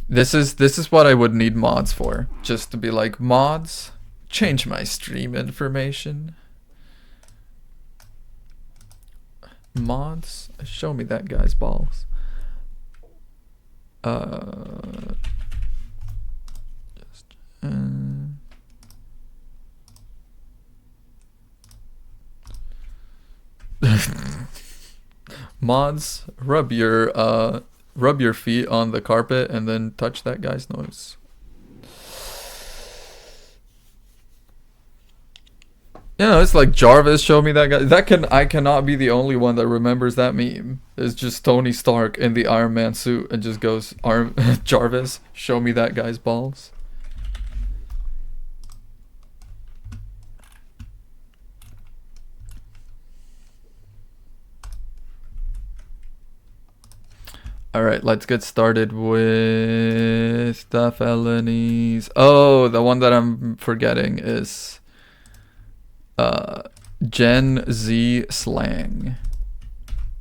This is what I would need mods for. Just to be like, mods, change my stream information. Mods, show me that guy's balls. Mods, rub your feet on the carpet and then touch that guy's nose. It's like Jarvis, show me that guy. I cannot be the only one that remembers that meme. It's just Tony Stark in the Iron Man suit and just goes, Jarvis, show me that guy's balls. Alright, let's get started with the felonies. Oh, the one that I'm forgetting is Gen Z slang.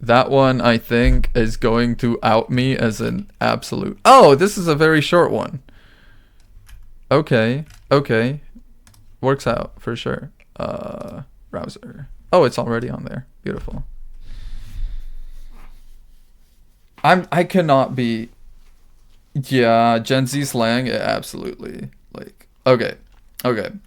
That one, I think, is going to out me as an absolute... Oh, this is a very short one. Okay. Works out, for sure. Browser. Oh, it's already on there. Beautiful. I cannot be... Yeah, Gen Z slang, absolutely. Like, okay.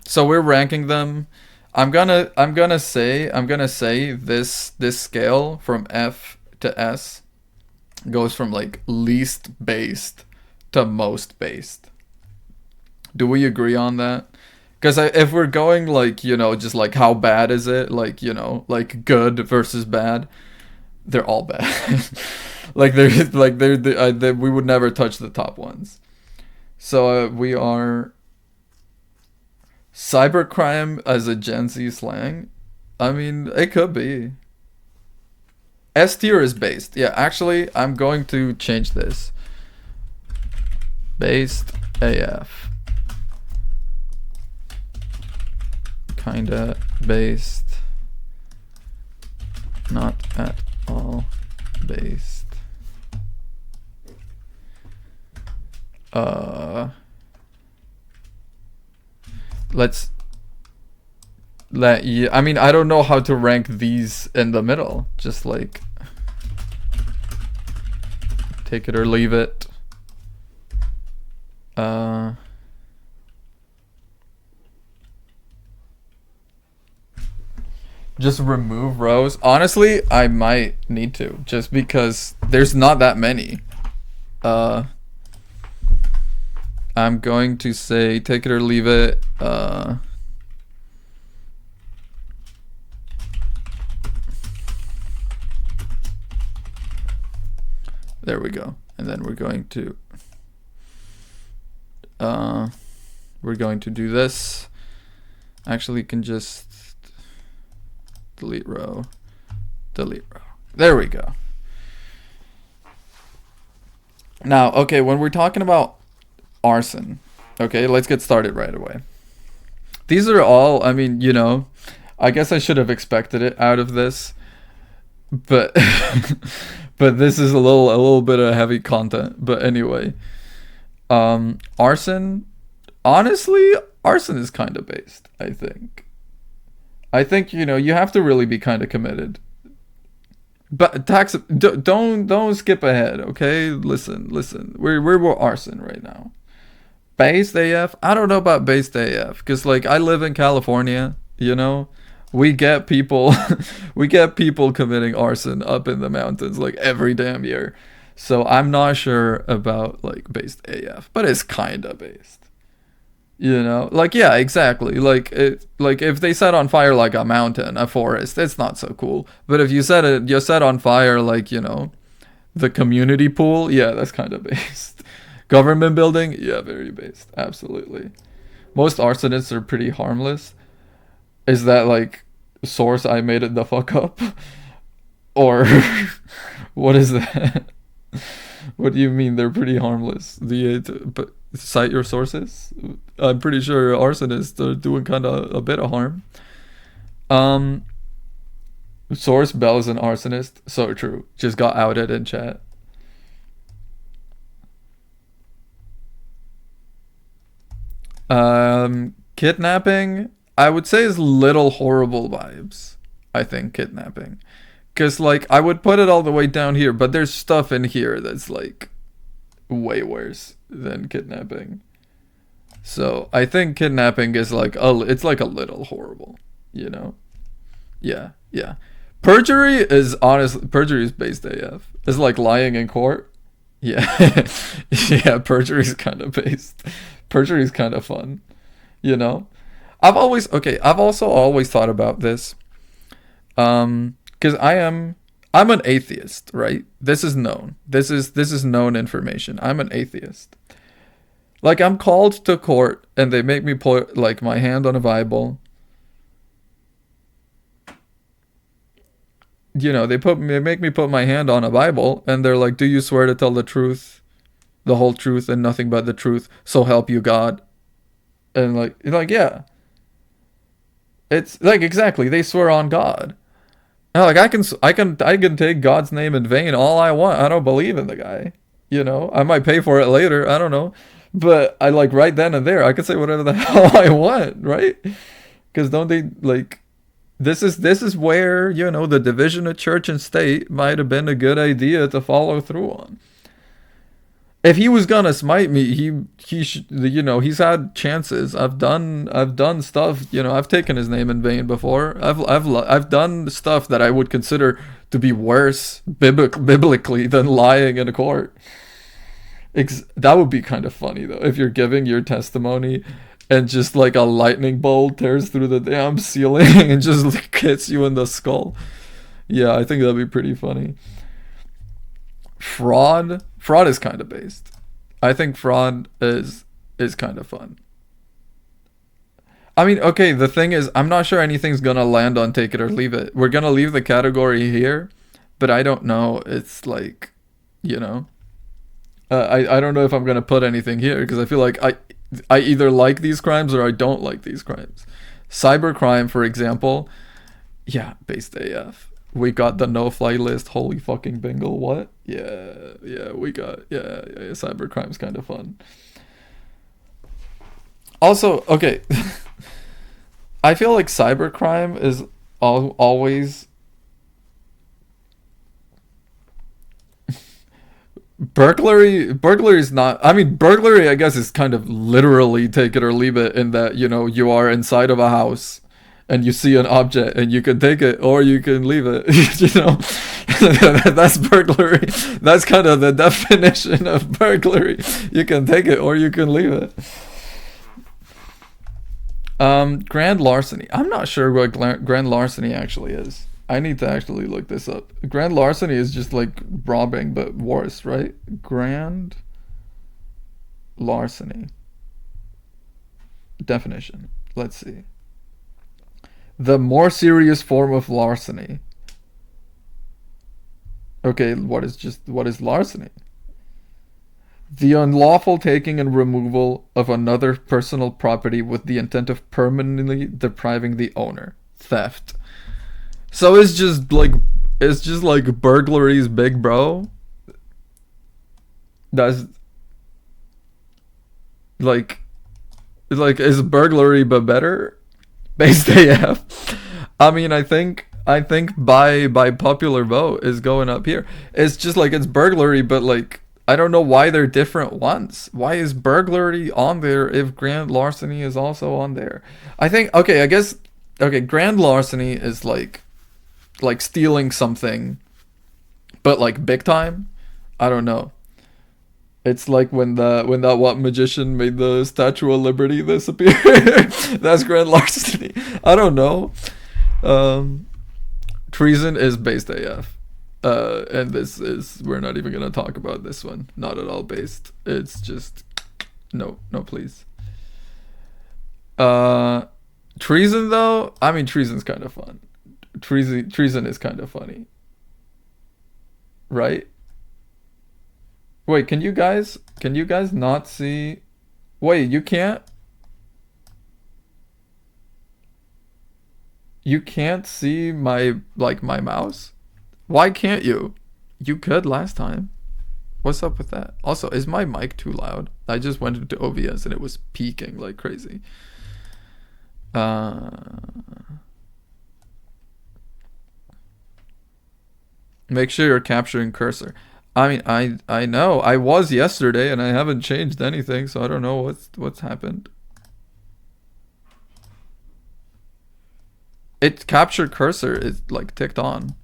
So we're ranking them... I'm gonna say this scale from F to S goes from like least based to most based. Do we agree on that? Because if we're going like, just like how bad is it, like, like good versus bad, they're all bad. Like we would never touch the top ones. So we are... Cybercrime as a Gen Z slang? I mean, it could be. S tier is based. Yeah, actually, I'm going to change this. Based AF. Kinda based. Not at all based. Let's let you... I mean, I don't know how to rank these in the middle. Just like... take it or leave it. Just remove rows. Honestly, I might need to. Just because there's not that many. I'm going to say take it or leave it. There we go. And then we're going to do this. Actually, you can just delete row. There we go. Now, okay, when we're talking about arson, okay, let's get started right away. These are all, I mean, I guess I should have expected it out of this, but but this is a little bit of heavy content. But anyway, arson, honestly, arson is kind of based. I think you have to really be kind of committed. But don't skip ahead, okay? Listen. We're arson right now. Based AF? I don't know about based AF, because like I live in California, we get people committing arson up in the mountains like every damn year. So I'm not sure about like based AF, but it's kinda based. You know, like, yeah, exactly. Like if they set on fire like a mountain, a forest, it's not so cool. But if you set on fire like, you know, the community pool, yeah, that's kind of based. Government building, yeah, very based, absolutely. Most arsonists are pretty harmless. Is that like source I made it the fuck up, or what is that? What do you mean they're pretty harmless? But cite your sources. I'm pretty sure arsonists are doing kind of a bit of harm. Um, source Bell is an arsonist. So true. Just got outed in chat. Kidnapping, I would say, is little horrible vibes. I think kidnapping, because like I would put it all the way down here, but there's stuff in here that's like way worse than kidnapping. So I think kidnapping is like it's like a little horrible, you know? Yeah, yeah. Perjury is based AF. It's like lying in court. Yeah, yeah. Perjury is kind of based. Perjury is kind of fun, you know. I've also always thought about this, because I'm an atheist, right? This is known. This is known information. I'm an atheist. Like I'm called to court and they make me put like my hand on a Bible. You know, they make me put my hand on a Bible and they're like, "Do you swear to tell the truth, the whole truth and nothing but the truth, so help you God?" And like yeah. It's like exactly, they swear on God. And like I can take God's name in vain all I want. I don't believe in the guy. You know, I might pay for it later. I don't know. But I like right then and there, I can say whatever the hell I want, right? Because don't they like this is where, you know, the division of church and state might have been a good idea to follow through on. If he was gonna smite me, you know, he's had chances. I've done stuff, you know, I've taken his name in vain before. I've done stuff that I would consider to be worse biblically than lying in a court. That would be kind of funny though, if you're giving your testimony and just like a lightning bolt tears through the damn ceiling and just like, hits you in the skull. Yeah, I think that'd be pretty funny. Fraud is kind of based. I think fraud is kind of fun. I mean, okay, the thing is, I'm not sure anything's gonna land on take it or leave it. We're gonna leave the category here, but I don't know. It's like, you know, I don't know if I'm gonna put anything here because I feel like I either like these crimes or I don't like these crimes. Cybercrime, for example, yeah, based AF. We got the no-fly list. Holy fucking bingle! What? Yeah. We got yeah. Cybercrime's kind of fun. Also, okay. I feel like cybercrime is always burglary. Burglary is not. I mean, burglary, I guess, is kind of literally take it or leave it in that, you know, you are inside of a house and you see an object and you can take it or you can leave it. You know, that's burglary. That's kind of the definition of burglary. You can take it or you can leave it. Grand larceny. I'm not sure what grand larceny actually is. I need to actually look this up. Grand larceny is just like robbing, but worse, right? Grand larceny. Definition. Let's see. The more serious form of larceny. Okay, what is larceny? The unlawful taking and removal of another personal property with the intent of permanently depriving the owner. Theft. So it's just like burglary's big bro. That's like is burglary but better? Based AF. I mean, I think by popular vote is going up here. It's just like it's burglary, but like I don't know why they're different ones. Why is burglary on there if grand larceny is also on there? I think okay, I guess okay, grand larceny is like stealing something, but like big time. I don't know. It's like when that what magician made the Statue of Liberty disappear. That's grand larceny. I don't know. Treason is based AF. And this is, we're not even gonna talk about this one. Not at all based. It's just no, please. Treason though, I mean treason's kind of fun. Treason is kind of funny, right? Wait, can you guys not see? Wait, you can't? You can't see my mouse? Why can't you? You could last time. What's up with that? Also, is my mic too loud? I just went into OBS and it was peaking like crazy. Make sure you're capturing cursor. I mean, I know. I was yesterday and I haven't changed anything, so I don't know what's happened. It captured cursor is like ticked on.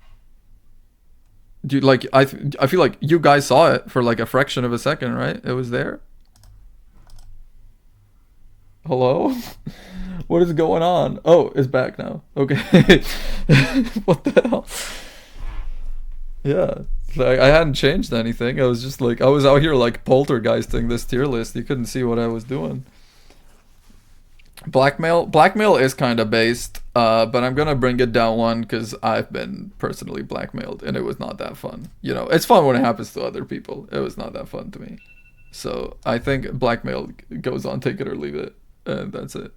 Do you, like I feel like you guys saw it for like a fraction of a second, right? It was there. Hello? What is going on? Oh, it's back now. Okay. What the hell? Yeah. Like, I hadn't changed anything. I was just like, I was out here like poltergeisting this tier list. You couldn't see what I was doing. Blackmail is kind of based, but I'm gonna bring it down one because I've been personally blackmailed and it was not that fun. You know, it's fun when it happens to other people. It was not that fun to me. So I think blackmail goes on, take it or leave it, and that's it.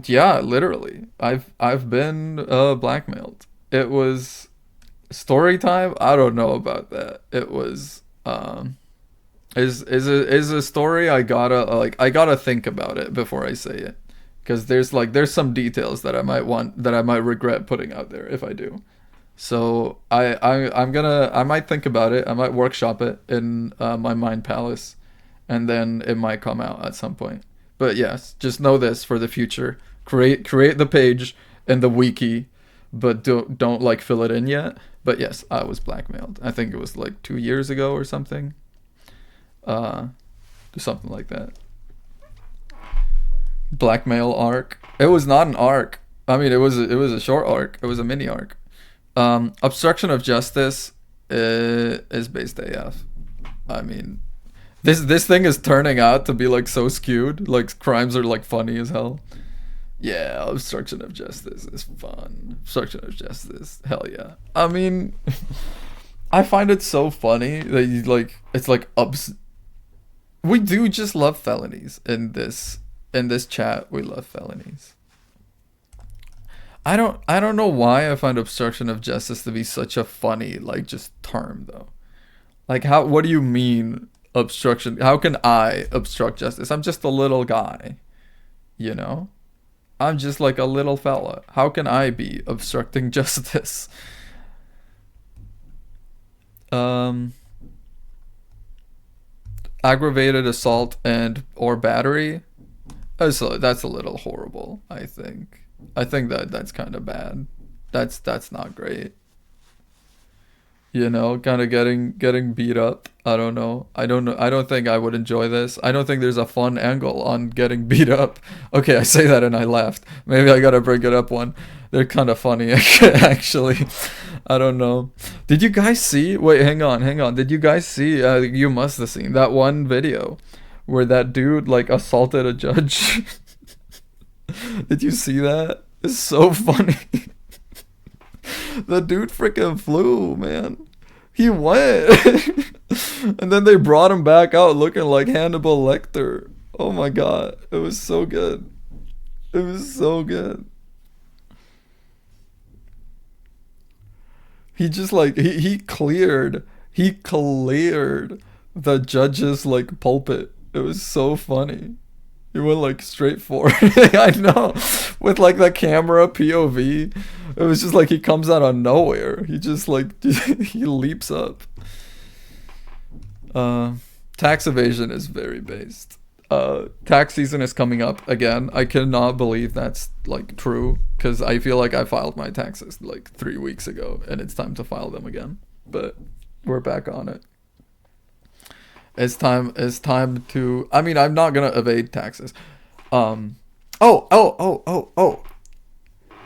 Yeah, literally. I've been blackmailed. It was story time. I don't know about that. It was is a story. I gotta think about it before I say it, because there's some details that I might regret putting out there if I do. So I might think about it. I might workshop it in my mind palace, and then it might come out at some point. But yes, just know this for the future. Create the page and the wiki, but don't like fill it in yet. But yes, I was blackmailed. I think it was like 2 years ago or something. Something like that. Blackmail arc. It was not an arc. I mean, it was a short arc. It was a mini arc. Obstruction of justice is based AF. I mean, this thing is turning out to be like so skewed. Like crimes are like funny as hell. Yeah, obstruction of justice is fun. Obstruction of justice, hell yeah. I mean, I find it so funny that you like. It's like we do just love felonies in this chat. We love felonies. I don't know why I find obstruction of justice to be such a funny like just term though. Like what do you mean obstruction? How can I obstruct justice? I'm just a little guy, you know? I'm just like a little fella. How can I be obstructing justice? Aggravated assault and or battery. That's a little horrible, I think. I think that's kind of bad. That's not great. You know, kind of getting beat up. I don't know. I don't think I would enjoy this. I don't think there's a fun angle on getting beat up. Okay, I say that and I laughed. Maybe I gotta bring it up one. They're kind of funny, actually. I don't know. Did you guys see? Wait, hang on. Did you guys see? You must have seen that one video where that dude like assaulted a judge. Did you see that? It's so funny. The dude freaking flew, man. He went. And then they brought him back out looking like Hannibal Lecter. Oh my god. It was so good. It was so good. He just like he cleared the judge's like pulpit. It was so funny. He went like straight for it. I know. With like the camera POV. It was just like he comes out of nowhere. He just like he leaps up. Tax evasion is very based. Tax season is coming up again. I cannot believe that's like true, because I feel like I filed my taxes like 3 weeks ago and it's time to file them again. But We're back on it. It's time to, I mean, I'm not gonna evade taxes. Um oh.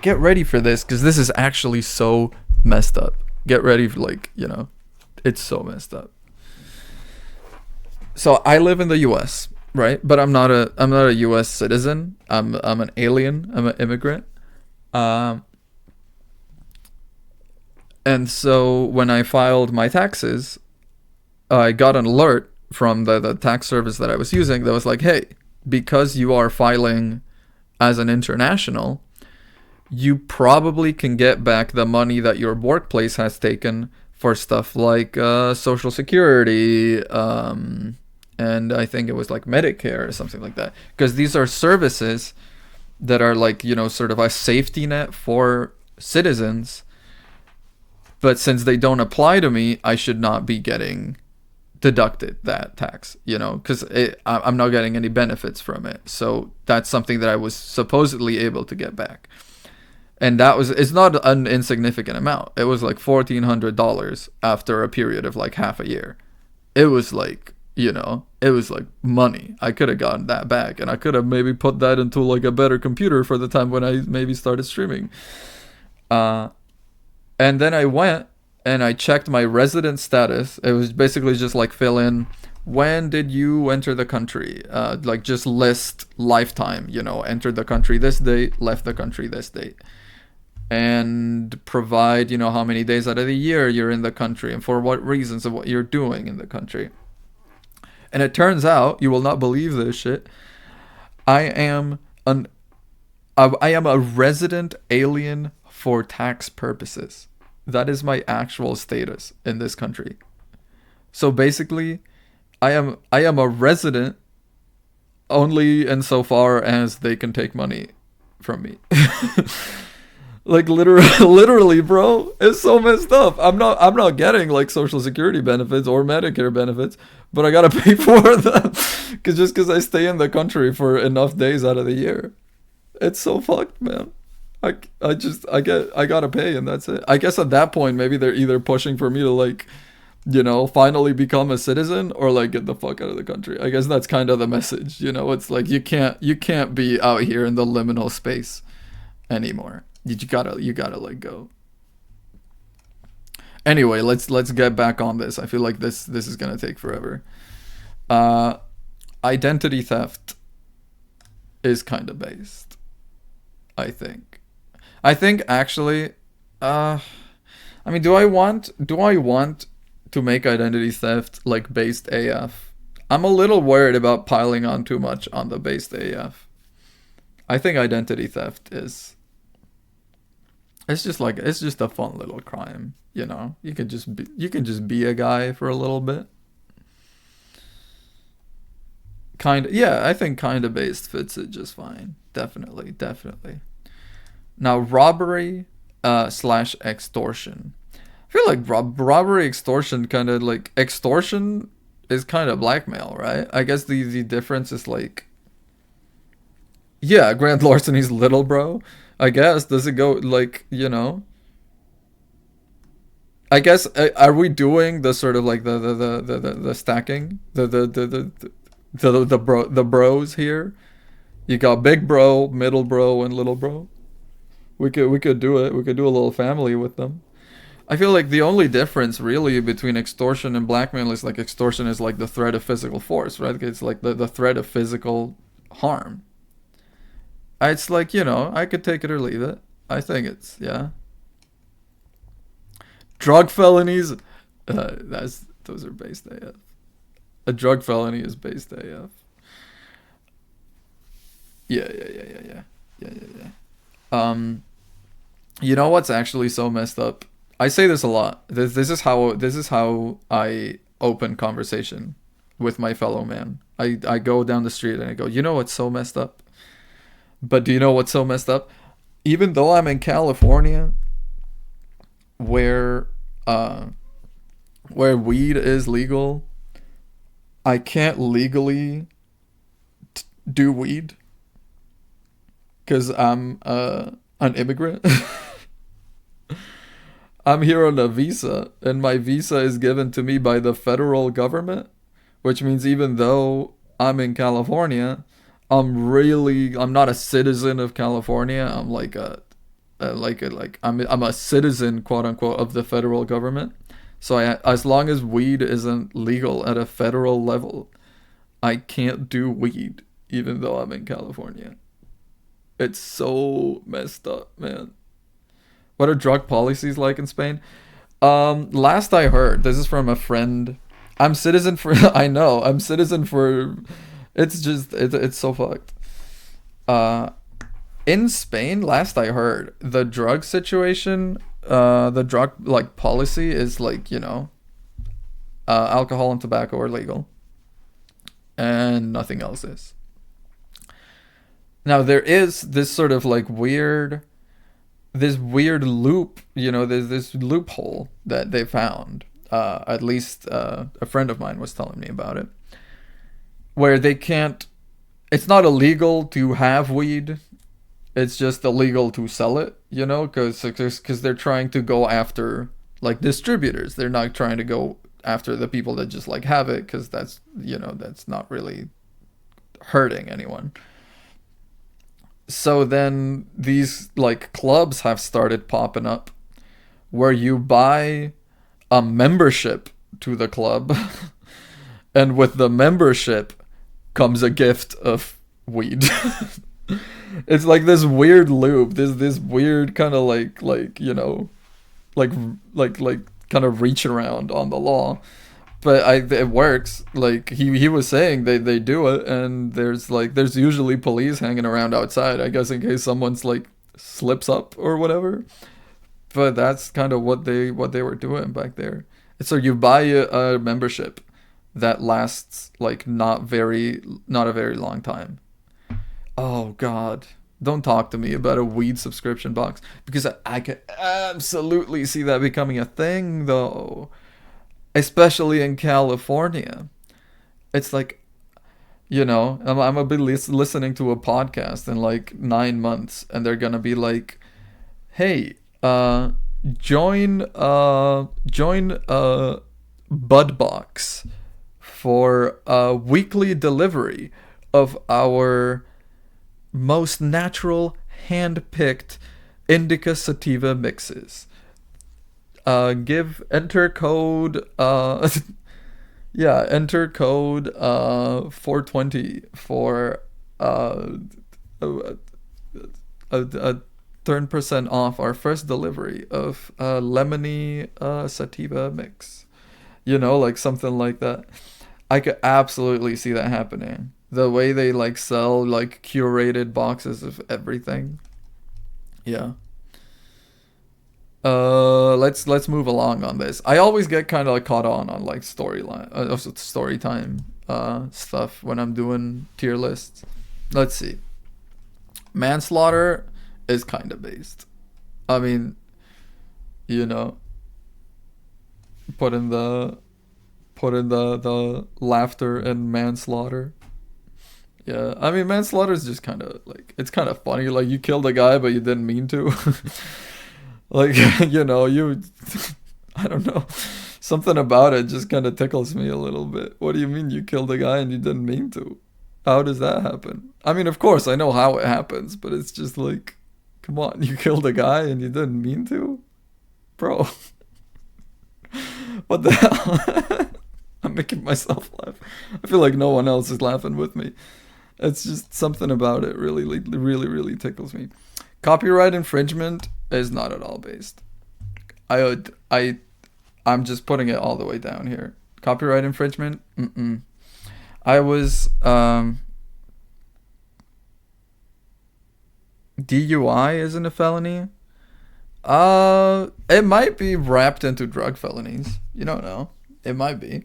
Get ready for this, because this is actually so messed up. Get ready for, like, it's so messed up. So I live in the US, right? But I'm not a US citizen. I'm an alien. I'm an immigrant. Um and so when I filed my taxes, I got an alert from the tax service that I was using that was like, hey, because you are filing as an international, you probably can get back the money that your workplace has taken for stuff like Social Security, and I think it was like Medicare or something like that. Because these are services that are like, sort of a safety net for citizens. But since they don't apply to me, I should not be getting deducted that tax, because I'm not getting any benefits from it. So that's something that I was supposedly able to get back. And it's not an insignificant amount. It was like $1,400 after a period of like half a year. It was like, it was like money. I could have gotten that back, and I could have maybe put that into like a better computer for the time when I maybe started streaming. And then I went and I checked my resident status. It was basically just like fill in, when did you enter the country? Like just list lifetime, entered the country this date, left the country this date. And provide, how many days out of the year you're in the country and for what reasons and what you're doing in the country. And it turns out, you will not believe this shit, I am a resident alien for tax purposes. That is my actual status in this country. So basically, I am a resident only insofar as they can take money from me. Like literally, bro, it's so messed up. I'm not getting like Social Security benefits or Medicare benefits, but I gotta pay for them because I stay in the country for enough days out of the year. It's so fucked, man. I gotta pay, and that's it. I guess at that point maybe they're either pushing for me to like, finally become a citizen, or like get the fuck out of the country. I guess that's kind of the message. It's like you can't be out here in the liminal space anymore. You gotta let go. Anyway, let's get back on this. I feel like this is gonna take forever. Identity theft is kind of based, I think. I think actually, I mean, do I want to make identity theft like based AF? I'm a little worried about piling on too much on the based AF. I think identity theft is. It's just a fun little crime, You can just be a guy for a little bit. I think kind of based fits it just fine. Definitely. Now robbery slash extortion. I feel like robbery, extortion, kind of like extortion is kind of blackmail, right? I guess the difference is like, yeah, grand larceny's little bro. I guess, does it go like, I guess, are we doing the sort of like the stacking, the bros here? You got big bro, middle bro, and little bro. We could do it. We could do a little family with them. I feel like the only difference really between extortion and blackmail is like extortion is like the threat of physical force, right? It's like the threat of physical harm. It's like, I could take it or leave it. I think it's, yeah. Drug felonies, those are based AF. A drug felony is based AF. Yeah. What's actually so messed up? I say this a lot. This is how I open conversation with my fellow man. I go down the street and I go, what's so messed up? But do you know what's so messed up? Even though I'm in California, where weed is legal, I can't legally do weed because I'm an immigrant. I'm here on a visa, and my visa is given to me by the federal government, which means even though I'm in California, I'm not a citizen of California. I'm like I'm a citizen, quote unquote, of the federal government. So as long as weed isn't legal at a federal level, I can't do weed, even though I'm in California. It's so messed up, man. What are drug policies like in Spain? Last I heard, this is from a friend. I'm citizen for. I know. I'm citizen for. It's so fucked. Uh, in Spain, last I heard, the drug situation, the drug like policy is like alcohol and tobacco are legal, and nothing else is. Now there is this sort of like this weird loop, there's this loophole that they found. At least a friend of mine was telling me about it, where they can't. It's not illegal to have weed. It's just illegal to sell it, because they're trying to go after like distributors. They're not trying to go after the people that just like have it, because that's not really hurting anyone. So then these like clubs have started popping up where you buy a membership to the club and with the membership comes a gift of weed. It's like this weird loop, this weird kind of like kind of reach around on the law. But it works. Like he was saying, they do it, and there's usually police hanging around outside, I guess, in case someone's like slips up or whatever. But that's kind of what they were doing back there. So you buy a membership that lasts like not a very long time. Oh God, don't talk to me about a weed subscription box, because I could absolutely see that becoming a thing though. Especially in California. It's like, I'm gonna be listening to a podcast in like 9 months, and they're gonna be like, hey, join Budbox for a weekly delivery of our most natural hand-picked indica sativa mixes. Enter code enter code 420 for a 30% off our first delivery of lemony sativa mix. Like something like that. I could absolutely see that happening. The way they like sell like curated boxes of everything. Yeah. Let's move along on this. I always get kind of like caught on like story time stuff when I'm doing tier lists. Let's see. Manslaughter is kind of based. I mean, put in the laughter and manslaughter. Yeah, I mean manslaughter is just kind of like, it's kind of funny. Like you killed a guy but you didn't mean to. Like, I don't know. Something about it just kind of tickles me a little bit. What do you mean you killed a guy and you didn't mean to? How does that happen? I mean, of course, I know how it happens, but it's just like, come on, you killed a guy and you didn't mean to? Bro. What the hell? I'm making myself laugh. I feel like no one else is laughing with me. It's just something about it really, really, really tickles me. Copyright infringement is not at all based. I'm just putting it all the way down here. Copyright infringement? I was DUI isn't a felony. It might be wrapped into drug felonies. You don't know. It might be.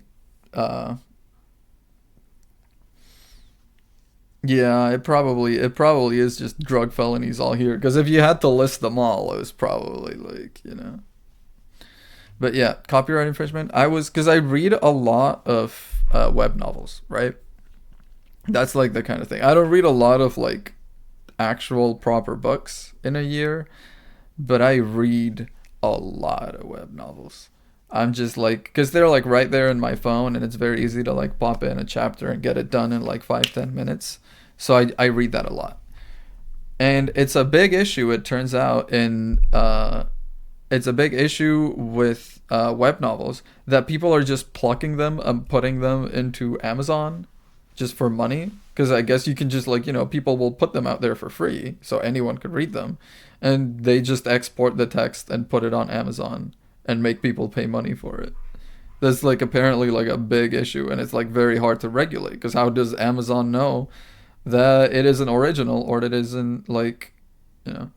Yeah, it probably is just drug felonies all here. Because if you had to list them all, it was probably like, But yeah, copyright infringement. Because I read a lot of web novels, right? That's like the kind of thing. I don't read a lot of like actual proper books in a year, but I read a lot of web novels. I'm just like, because they're like right there in my phone, and it's very easy to like pop in a chapter and get it done in like 5-10 minutes. So I read that a lot. And it's a big issue, it turns out, it's a big issue with web novels that people are just plucking them and putting them into Amazon just for money. Because I guess you can just like, people will put them out there for free so anyone could read them. And they just export the text and put it on Amazon and make people pay money for it. That's like apparently like a big issue, and it's like very hard to regulate, because how does Amazon know that it isn't original or that it isn't like, you know.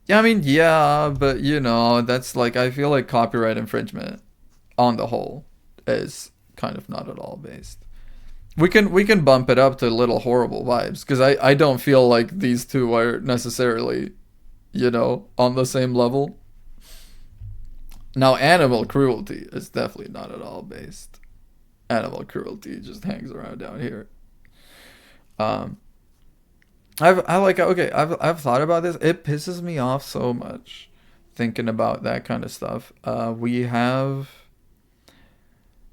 Yeah, I mean, yeah, but that's like, I feel like copyright infringement on the whole is kind of not at all based. We can bump it up to little horrible vibes, because I don't feel like these two are necessarily, on the same level. Now, animal cruelty is definitely not at all based. Animal cruelty just hangs around down here. Um, I've thought about this. It pisses me off so much thinking about that kind of stuff. We have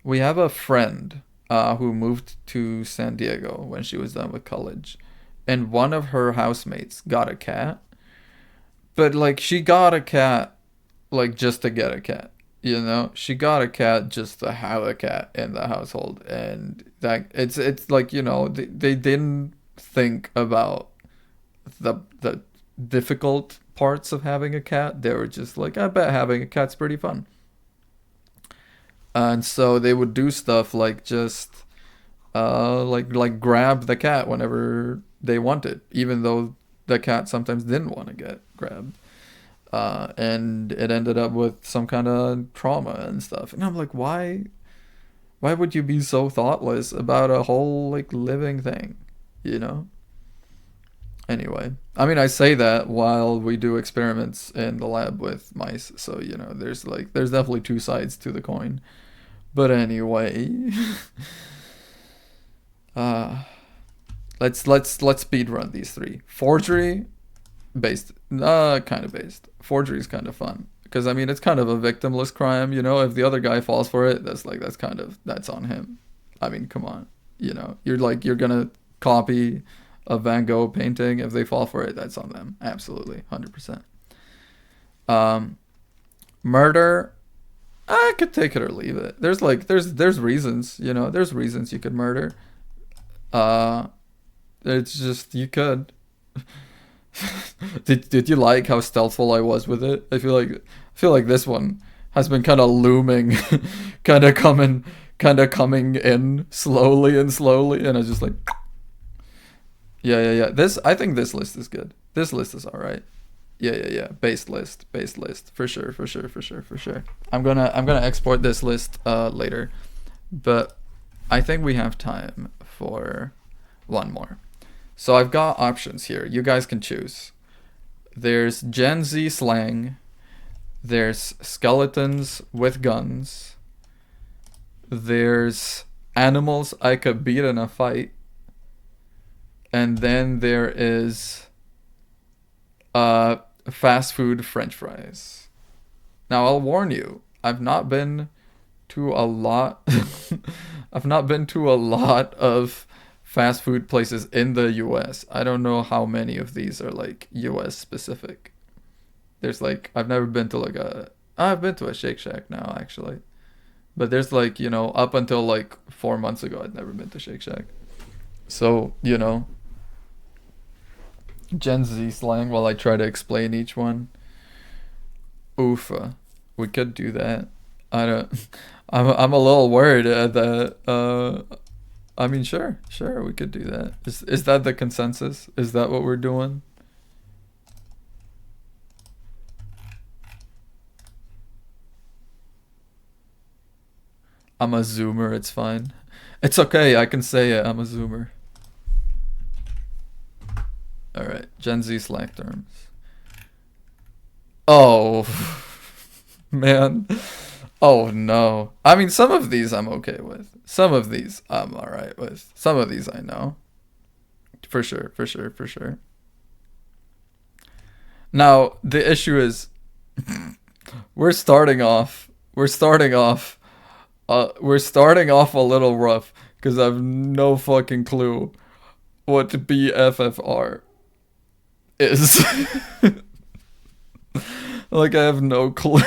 a friend who moved to San Diego when she was done with college, and one of her housemates got a cat, but like she got a cat like just to get a cat. She got a cat just to have a cat in the household, and that it's like they didn't think about the difficult parts of having a cat. They were just like, I bet having a cat's pretty fun. And so they would do stuff like just like grab the cat whenever they wanted, even though the cat sometimes didn't want to get grabbed. And it ended up with some kind of trauma and stuff. And I'm like, why would you be so thoughtless about a whole like living thing, Anyway, I mean, I say that while we do experiments in the lab with mice, so there's definitely two sides to the coin. But anyway, uh, let's speed run these three. Forgery, based, kind of based. Forgery is kind of fun, because I mean it's kind of a victimless crime. If the other guy falls for it, that's on him. I mean, come on, you're gonna copy a Van Gogh painting. If they fall for it, that's on them. Absolutely, 100%. Murder, I could take it or leave it. There's reasons, there's reasons you could murder. It's just, you could. Did you like how stealthful I was with it? I feel like this one has been kind of looming, kind of coming in slowly, and I was just like, yeah. I think this list is good. This list is all right. Yeah. Based list for sure. I'm gonna export this list later, but I think we have time for one more. So I've got options here. You guys can choose. There's Gen Z slang. There's skeletons with guns. There's animals I could beat in a fight. And then there is fast food French fries. Now I'll warn you, I've not been to a lot of fast food places in the US. I don't know how many of these are like US specific. There's like, I've been to a Shake Shack now actually. But there's like, up until like 4 months ago, I'd never been to Shake Shack. So, Gen Z slang while I try to explain each one. Oofa. We could do that. I'm a little worried that I mean, sure, we could do that. Is that the consensus? Is that what we're doing? I'm a zoomer, it's fine. It's okay, I can say it, I'm a zoomer. Alright, Gen Z slang terms. Oh, man. Oh no. I mean, some of these I'm okay with. Some of these I'm alright with. Some of these I know. For sure. Now, the issue is, We're starting off. We're starting off. We're starting off a little rough because I have no fucking clue what BFFR is. Like I have no clue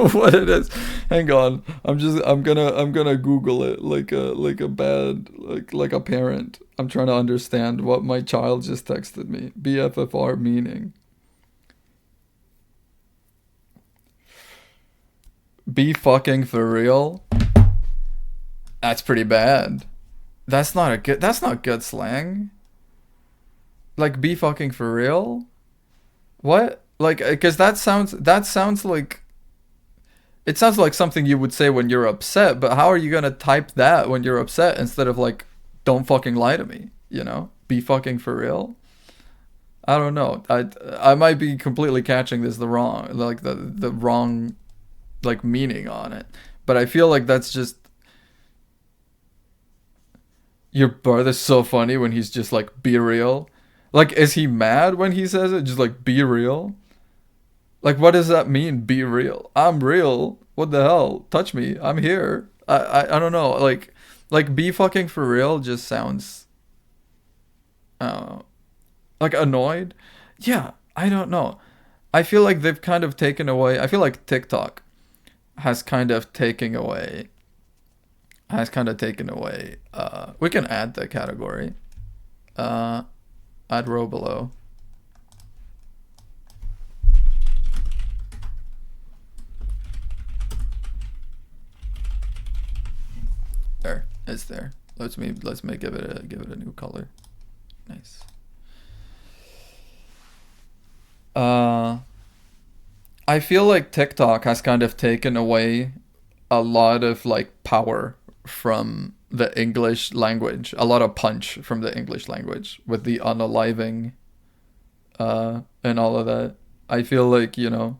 what it is. Hang on. I'm gonna Google it like a bad like a parent. I'm trying to understand what my child just texted me. BFFR meaning. Be fucking for real? That's pretty bad. That's not good slang. Like be fucking for real? What? Like cuz that sounds like it sounds like something you would say when you're upset, but how are you going to type that when you're upset instead of like don't fucking lie to me, you know? Be fucking for real? I don't know. I might be completely catching this the wrong like meaning on it. But I feel like that's just your brother's so funny when he's just like be real. Like is he mad when he says it? Just like be real? Like what does that mean? Be real. I'm real. What the hell? Touch me. I'm here. I don't know. Like be fucking for real just sounds uh like annoyed. Yeah, I don't know. I feel like they've kind of taken away. I feel like TikTok has kind of taken away we can add the category. Add row below. There, it's there. Let's make give it a new color. Nice. I feel like TikTok has kind of taken away a lot of like power from the English language, a lot of punch from the English language with the unaliving and all of that. I feel like, you know,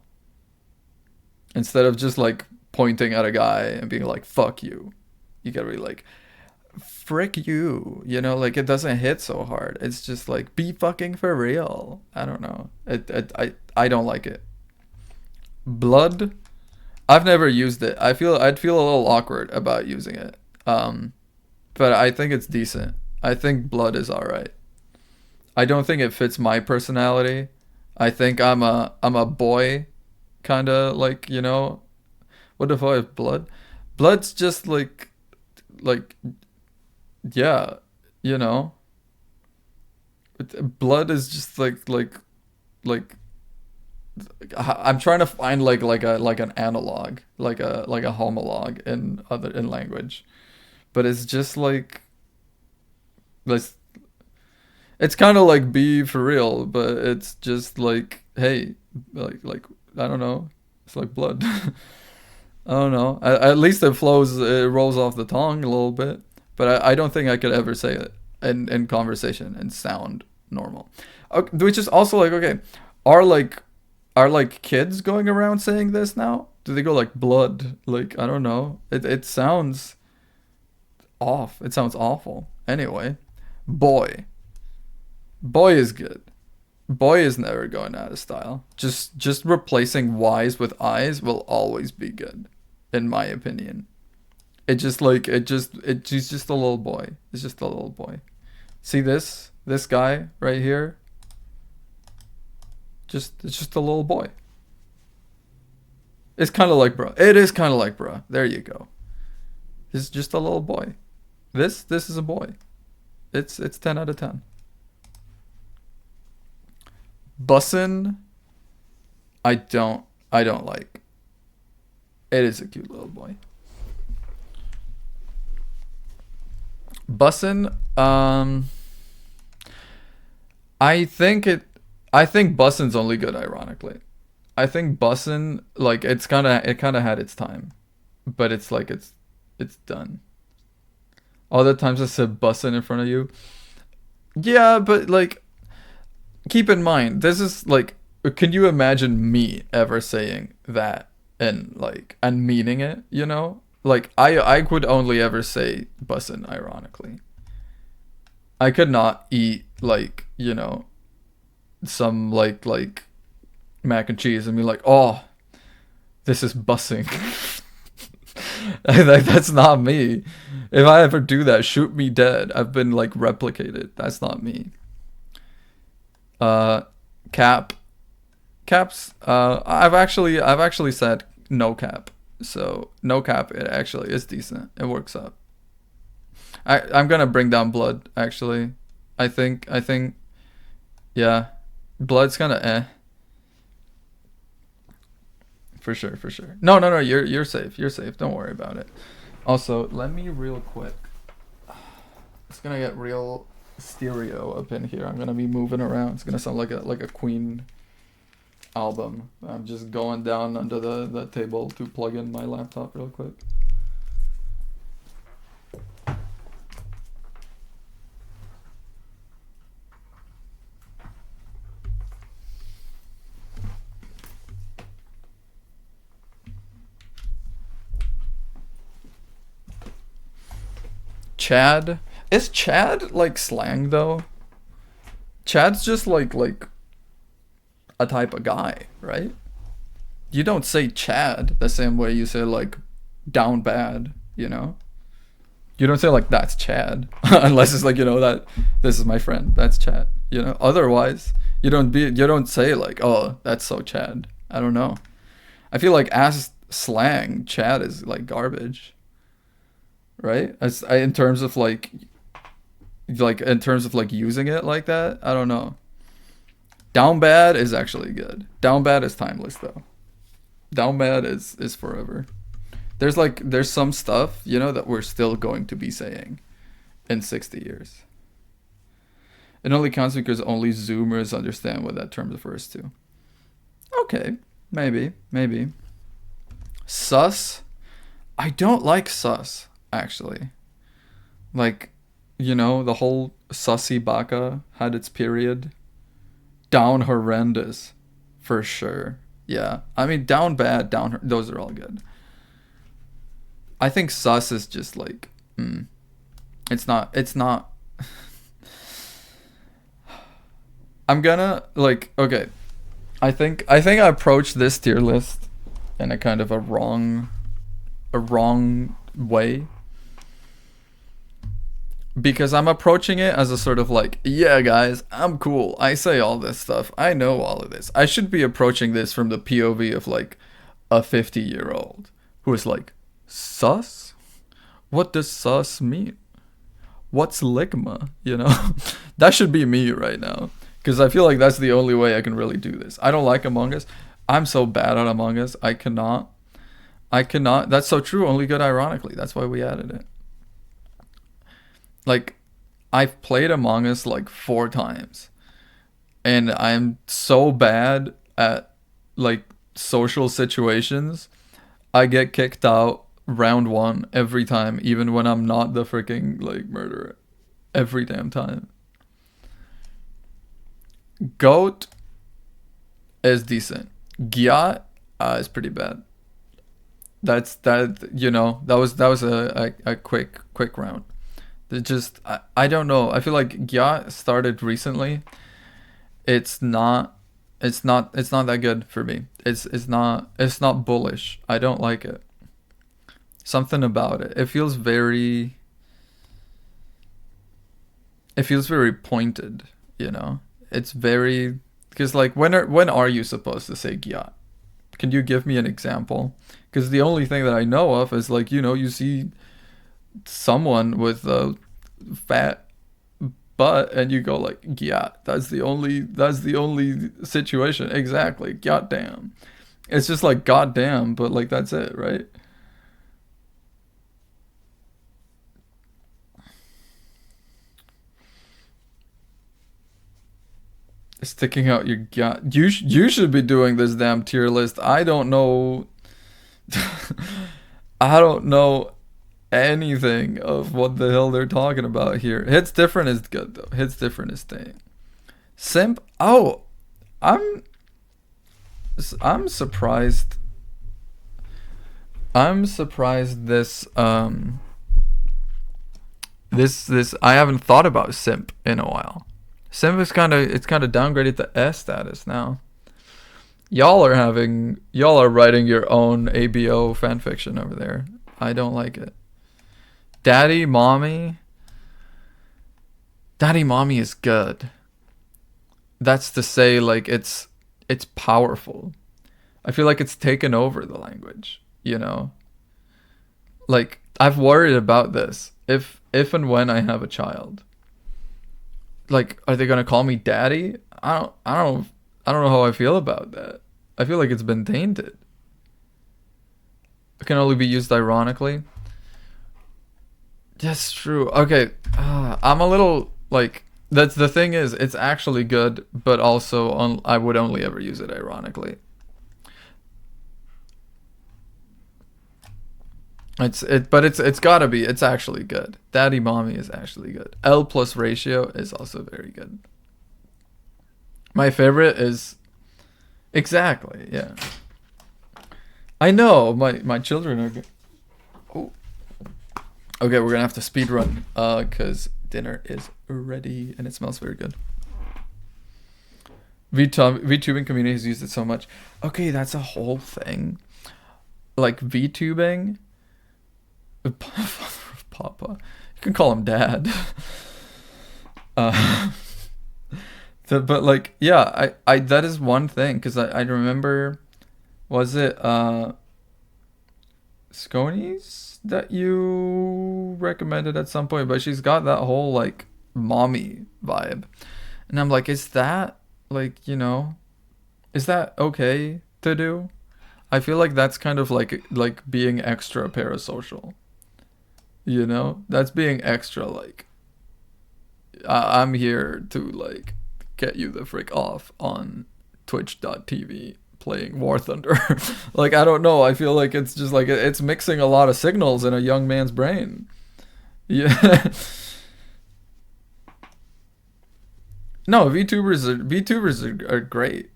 instead of just like pointing at a guy and being like fuck you, you gotta be like frick you, you know, like it doesn't hit so hard. It's just like be fucking for real. I don't know. I don't like it. Blood, I've never used it. I'd feel a little awkward about using it. But I think it's decent. I think blood is all right. I don't think it fits my personality. I think I'm a boy, kind of like, you know, what if I have blood? Blood's just like yeah, you know. Blood is just like I'm trying to find like an analog, like a homolog in language, but it's just like let's. It's kind of like be for real, but it's just like hey, like I don't know. It's like blood. I don't know. At least it rolls off the tongue a little bit, but I don't think I could ever say it in conversation and sound normal. Okay, which is also like okay, are like are like kids going around saying this now? Do they go like blood? Like I don't know. It sounds off. It sounds awful. Anyway, boy. Boy is good. Boy is never going out of style. Just replacing Y's with I's will always be good, in my opinion. He's just a little boy. It's just a little boy. See this guy right here? It's just a little boy. It's kind of like bruh. It is kind of like bruh. There you go. It's just a little boy. This is a boy. It's 10 out of 10. Bussin', I don't like. It is a cute little boy. Bussin', I think Bussin's only good ironically. I think Bussin' like it kind of had its time, but it's like it's done. All the times I said Bussin' in front of you. Yeah, but like keep in mind, this is like, can you imagine me ever saying that and meaning it? You know, like I could only ever say bussin' ironically. I could not eat like you know some like mac and cheese and be like, oh, This is bussing. That's not me. If I ever do that, shoot me dead. I've been like replicated. That's not me. Cap. Caps. I've actually said no cap. So no cap. It actually is decent. It works up. I'm gonna bring down blood. Actually, I think. Yeah, blood's kind of eh. For sure. No. You're safe. You're safe. Don't worry about it. Also, let me real quick. It's gonna get real stereo up in here. I'm gonna be moving around. It's gonna sound like a Queen album. I'm just going down under the table to plug in my laptop real quick. Chad? Is Chad like slang though? Chad's just like a type of guy, right? You don't say Chad the same way you say like down bad, you know? You don't say like that's Chad unless it's like, you know, that this is my friend, that's Chad, you know? Otherwise, you don't say like, oh, that's so Chad. I don't know. I feel like as slang, Chad is like garbage. Right? In terms of like in terms of like using it like that, I don't know. Down bad is actually good. Down bad is timeless though. Down bad is forever. There's some stuff, you know, that we're still going to be saying in 60 years. It only counts because only Zoomers understand what that term refers to. Okay, maybe. Sus? I don't like sus. Actually, like, you know, the whole sussy baka had its period. Down horrendous, for sure. Yeah, I mean, down bad, those are all good. I think sus is just like, it's not. I'm gonna like, okay. I think I approached this tier list in a kind of a wrong way. Because I'm approaching it as a sort of like, yeah, guys, I'm cool. I say all this stuff. I know all of this. I should be approaching this from the POV of like a 50-year-old who is like, sus? What does sus mean? What's ligma? You know? That should be me right now. Because I feel like that's the only way I can really do this. I don't like Among Us. I'm so bad at Among Us. I cannot. That's so true. Only good ironically. That's why we added it. Like, I've played Among Us like 4 times. And I'm so bad at like social situations. I get kicked out round 1 every time, even when I'm not the freaking like murderer. Every damn time. Goat is decent. Gyat is pretty bad. That you know, that was a quick round. It just I don't know. I feel like Gyat started recently. It's not that good for me. It's not bullish. I don't like it. Something about it. It feels very pointed, you know. It's very, because like when are you supposed to say Gyat? Can you give me an example? Because the only thing that I know of is like, you know, you see someone with a fat butt and you go like, Gyat. That's the only situation. Exactly. Goddamn. It's just like goddamn, but like that's it, right? Sticking out your gut. You should be doing this damn tier list. I don't know. I don't know anything of what the hell they're talking about here. Hits different is good though. Hits different is staying. Simp. Oh, I'm surprised. I'm surprised this this I haven't thought about simp in a while. Simp is kind of downgraded to S status now. Y'all are writing your own ABO fanfiction over there. I don't like it. Daddy Mommy is good. That's to say, like, it's powerful. I feel like it's taken over the language, you know? Like, I've worried about this. If and when I have a child. Like, are they gonna call me daddy? I don't know how I feel about that. I feel like it's been tainted. It can only be used ironically. That's true. Okay, I'm a little like that's the thing is it's actually good, but also I would only ever use it ironically. It's gotta be. It's actually good. Daddy mommy is actually good. L plus ratio is also very good. My favorite is exactly, yeah. I know my children are good. Oh. Okay, we're gonna have to speed run, cause dinner is ready and it smells very good. VTubing community has used it so much. Okay, that's a whole thing. Like VTubing. Father of Papa. You can call him Dad. But like, yeah, I that is one thing because I remember, was it Sconies that you recommended at some point? But she's got that whole like mommy vibe, and I'm like, is that like is that okay to do? I feel like that's kind of like being extra parasocial. That's being extra like I'm here to like get you the frick off on twitch.tv playing War Thunder. Like I don't know, I feel like it's just like it's mixing a lot of signals in a young man's brain. Yeah. No, VTubers are great,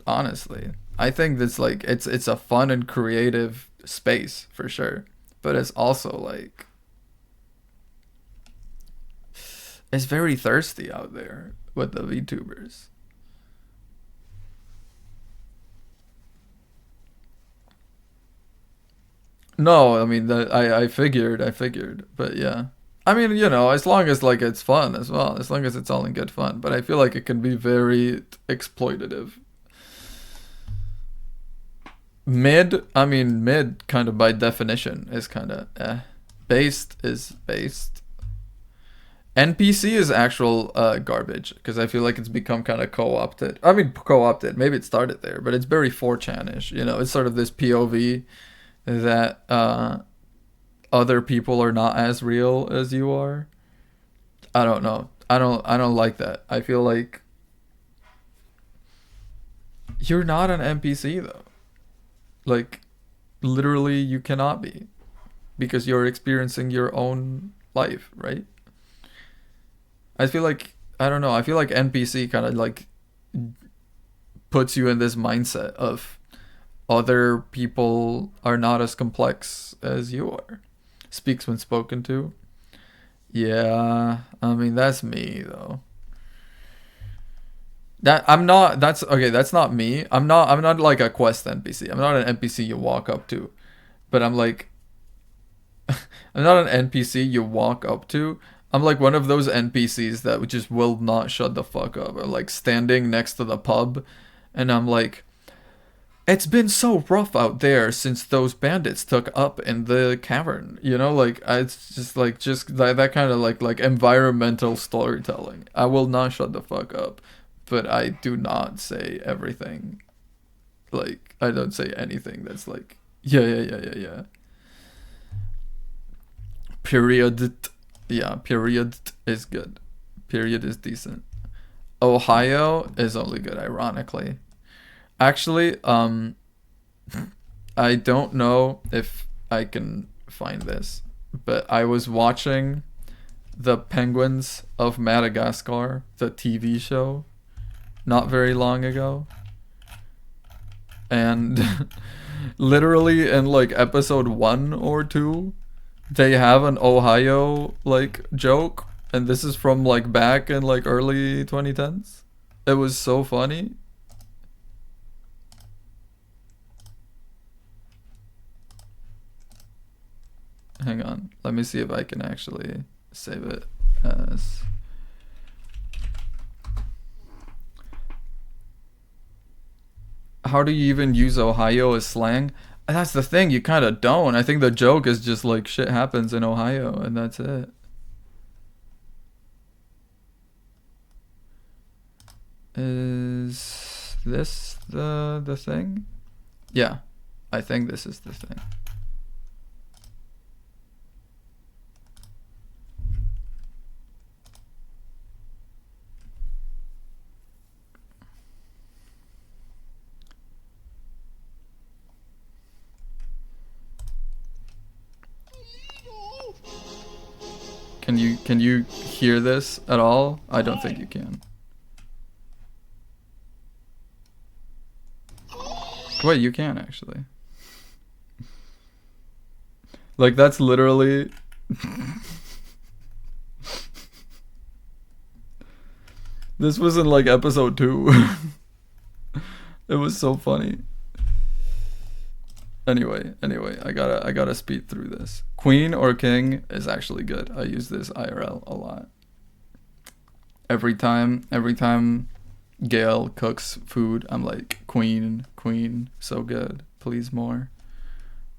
honestly. I think that's like it's a fun and creative space for sure. But it's also like it's very thirsty out there with the VTubers. No, I mean that I figured, but yeah. I mean, as long as like it's fun as well, as long as it's all in good fun. But I feel like it can be very exploitative. Mid kind of by definition is kind of Based is based. NPC is actual garbage because I feel like it's become kind of co-opted. I mean, co-opted. Maybe it started there, but it's very 4chan-ish. It's sort of this POV that other people are not as real as you are. I don't know. I don't like that. I feel like you're not an NPC though. Like literally you cannot be because you're experiencing your own life, right? I feel like I don't know. I feel like NPC kind of like puts you in this mindset of other people are not as complex as you are. Speaks when spoken to. Yeah, I mean that's me though. That I'm not. That's okay. That's not me. I'm not. I'm not like a quest NPC. I'm not an NPC you walk up to, but I'm like. I'm not an NPC you walk up to. I'm like one of those NPCs that just will not shut the fuck up. Or like standing next to the pub, and I'm like, it's been so rough out there since those bandits took up in the cavern. Like it's just like that kind of like environmental storytelling. I will not shut the fuck up, but I do not say everything. Like I don't say anything that's like yeah. Period. Yeah, period is good. Period is decent. Ohio is only good, ironically. Actually, I don't know if I can find this, but I was watching The Penguins of Madagascar, the TV show, not very long ago. And literally in like episode 1 or 2, they have an Ohio like joke, and this is from like back in like early 2010s. It was so funny. Hang on. Let me see if I can actually save it as... How do you even use Ohio as slang? That's the thing, you kind of don't. I think the joke is just like shit happens in Ohio and that's it. Is this the thing? Yeah, I think this is the thing. Can you hear this at all? I don't think you can. Wait, you can actually. Like that's literally this was in like episode 2. It was so funny. Anyway, I gotta speed through this. Queen or king is actually good. I use this IRL a lot. Every time Gail cooks food, I'm like, queen, so good. Please more.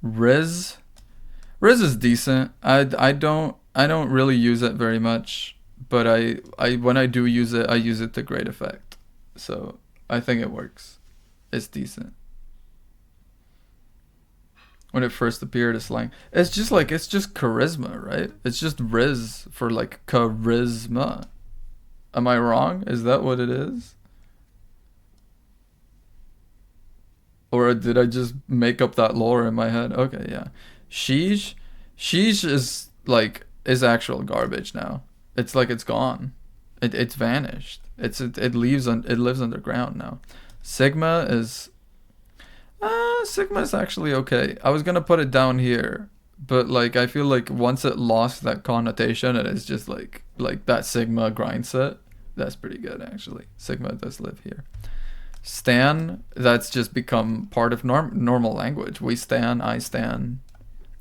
Riz is decent. I don't really use it very much, but I when I do use it, I use it to great effect. So I think it works. It's decent. When it first appeared as slang, it's just charisma, right? It's just Riz for like charisma. Am I wrong? Is that what it is? Or did I just make up that lore in my head? Okay, yeah. Sheesh is actual garbage now. It's like it's gone. It's vanished. It lives underground now. Sigma is actually okay. I was gonna put it down here, but like I feel like once it lost that connotation, it is just like that Sigma grind set. That's pretty good actually. Sigma does live here. Stan, that's just become part of normal language. We stan, I stan,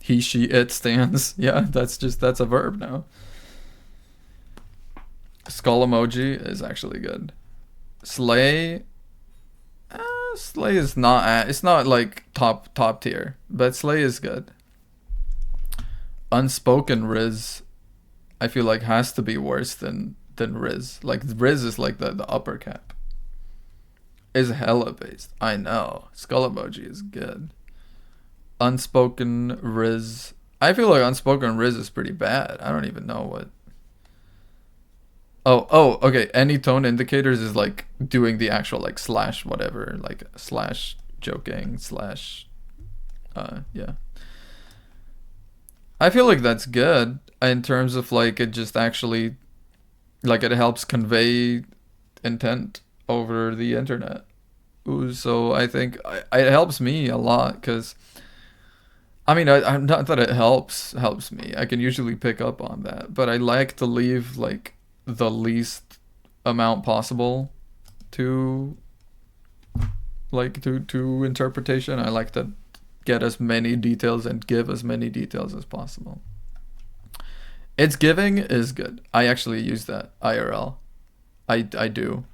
he, she, it stands. Yeah, that's a verb now. Skull emoji is actually good. Slay is not it's not like top tier, but Slay is good. Unspoken Riz, I feel like has to be worse than Riz. Like Riz is like the upper cap. Is hella based. I know. Skull emoji is good. Unspoken Riz. I feel like unspoken Riz is pretty bad. I don't even know what. Oh, okay. Any tone indicators is like doing the actual like slash whatever, like slash joking slash, yeah. I feel like that's good in terms of like it just actually, like it helps convey intent over the internet. Ooh, so I think it helps me a lot because, I mean, I'm not that it helps me. I can usually pick up on that, but I like to leave like the least amount possible to interpretation. I like to get as many details and give as many details as possible. It's giving is good. I actually use that IRL. I do.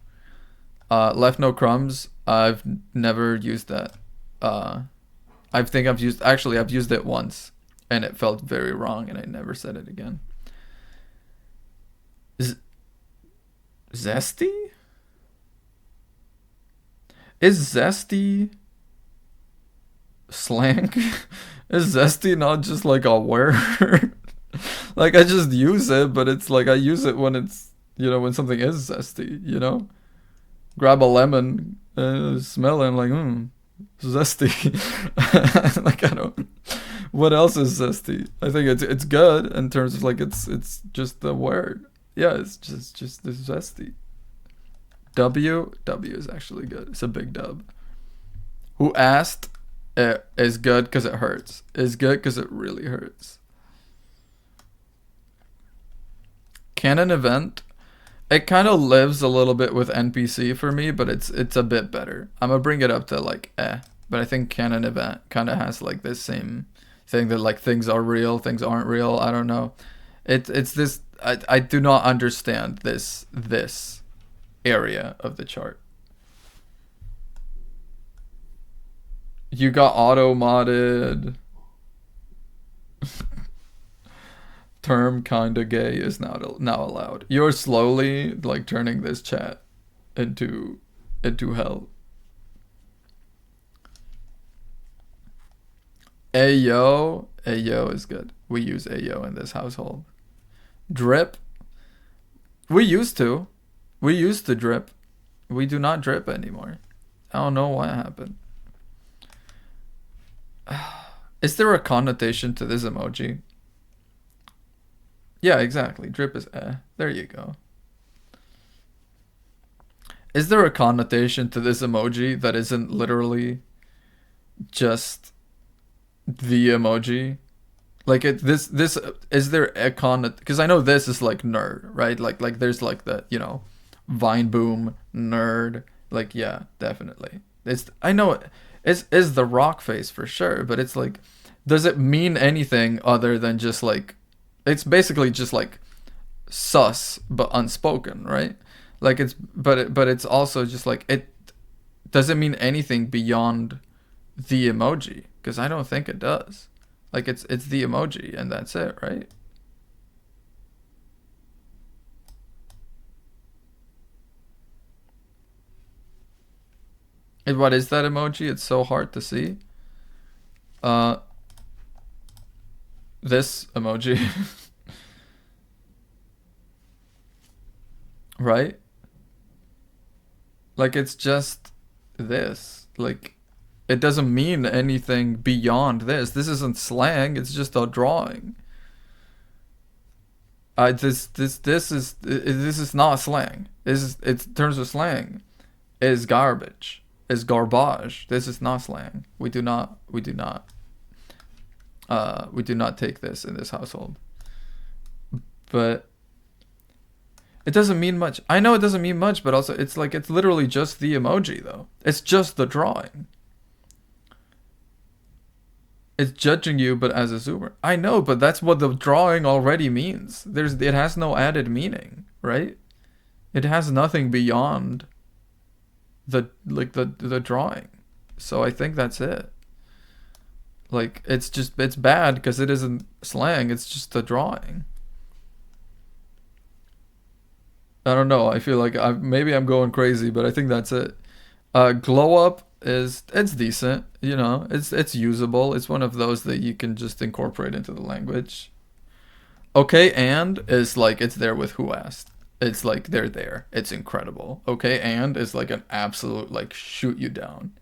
Left no crumbs. I've never used that. I think I've used it once and it felt very wrong and I never said it again. Zesty? Is zesty slang? Is zesty not just like a word? Like I just use it, but it's like I use it when it's, when something is zesty, grab a lemon, smell it, I'm like, zesty. Like I don't. What else is zesty? I think it's good in terms of like it's just the word. Yeah, it's just this zesty. W is actually good. It's a big dub. Who asked is good because it hurts. Is good because it really hurts. Canon event. It kind of lives a little bit with NPC for me, but it's a bit better. I'm gonna bring it up to like but I think canon event kind of has like this same think that like things are real, things aren't real. I don't know. It's this. I do not understand this area of the chart. You got auto modded. Term kinda gay is now allowed. You're slowly like turning this chat into hell. Ayo is good. We use Ayo in this household. Drip. We used to drip. We do not drip anymore. I don't know what happened. Is there a connotation to this emoji? Yeah, exactly. Drip is eh. There you go. Is there a connotation to this emoji that isn't literally just the emoji? Like this is there a because I know this is like nerd, right? Like there's like the, you know, Vine boom nerd. Like yeah, definitely. I know it is the rock face for sure, but it's like, does it mean anything other than just like, it's basically just like sus but unspoken, right? Like but it's also just like, it doesn't mean anything beyond the emoji, because I don't think it does. Like it's the emoji and that's it, right? And what is that emoji? It's so hard to see. This emoji. Right? Like it's just this. Like it doesn't mean anything beyond this. This isn't slang, it's just a drawing. This is not slang. It's in terms of slang, is garbage. Is garbage. This is not slang. We do not take this in this household. But it doesn't mean much. I know it doesn't mean much, but also it's like, it's literally just the emoji though. It's just the drawing. It's judging you, but as a zoomer. I know, but that's what the drawing already means. It has no added meaning, right? It has nothing beyond the drawing. So I think that's it. Like it's bad because it isn't slang, it's just the drawing. I don't know. I feel like maybe I'm going crazy, but I think that's it. Glow up it's decent, you know. It's usable. It's one of those that you can just incorporate into the language. Okay, and is like, it's there with who asked. It's like they're there. It's incredible. Okay, and is like an absolute like shoot you down.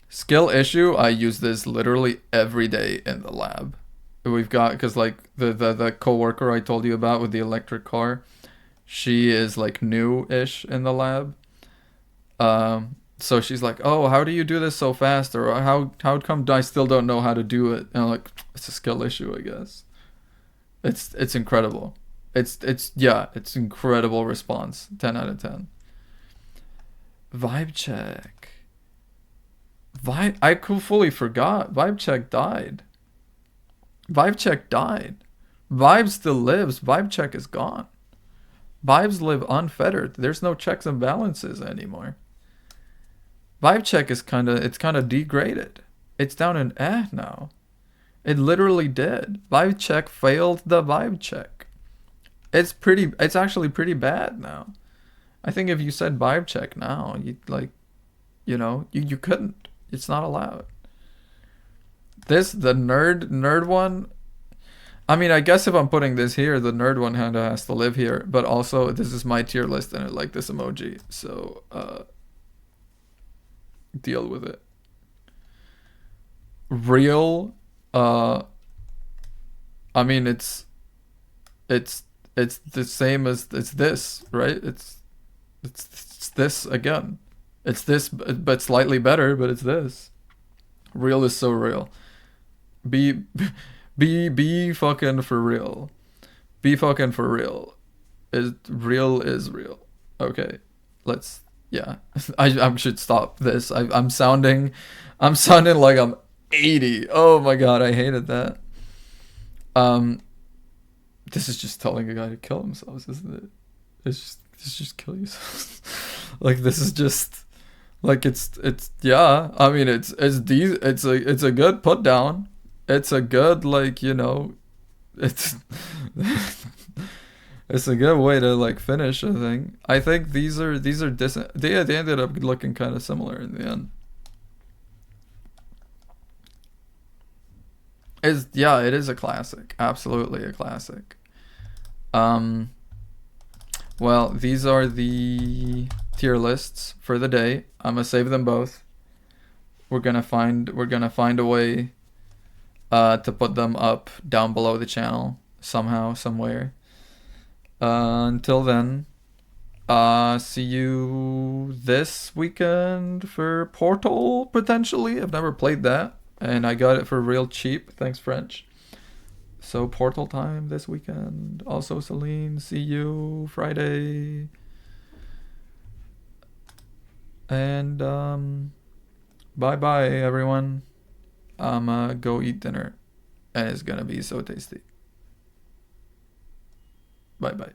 Skill issue, I use this literally every day in the lab. We've got, because like the coworker I told you about with the electric car, she is like new-ish in the lab. So she's like, oh, how do you do this so fast? Or how come I still don't know how to do it? And I'm like, it's a skill issue, I guess. It's incredible. It's incredible response. 10 out of 10. Vibe check. I fully forgot. Vibe check died. Vibe check died. Vibe still lives. Vibe check is gone. Vibes live unfettered. There's no checks and balances anymore. Vibe check is kind of degraded. It's down in now. It literally did. Vibe check failed the vibe check. It's actually pretty bad now. I think if you said vibe check now, you couldn't. It's not allowed. The nerd one, I mean, I guess if I'm putting this here, the nerd one kind of has to live here, but also this is my tier list and I like this emoji, so deal with it. Real, I mean, it's the same as it's this, right? It's this again. It's this, but slightly better, but it's this. Real is so real. Be fucking for real. Be fucking for real. Real is real. Okay, let's. Yeah, I should stop this. I'm sounding like I'm 80. Oh my god, I hated that. This is just telling a guy to kill themselves, isn't it? It's just kill yourself. Like this is just like it's yeah. I mean it's a good put down. It's a good like it's it's a good way to like finish a thing. I think these are they ended up looking kind of similar in the end. It is a classic. Absolutely a classic. Well, these are the tier lists for the day. I'm gonna save them both. We're gonna find a way to put them up down below the channel somehow, somewhere. Until then, see you this weekend for Portal, potentially. I've never played that, and I got it for real cheap. Thanks, French. So Portal time this weekend. Also, Celine, see you Friday. And bye-bye, everyone. I'm go eat dinner, and it's gonna be so tasty. Bye-bye.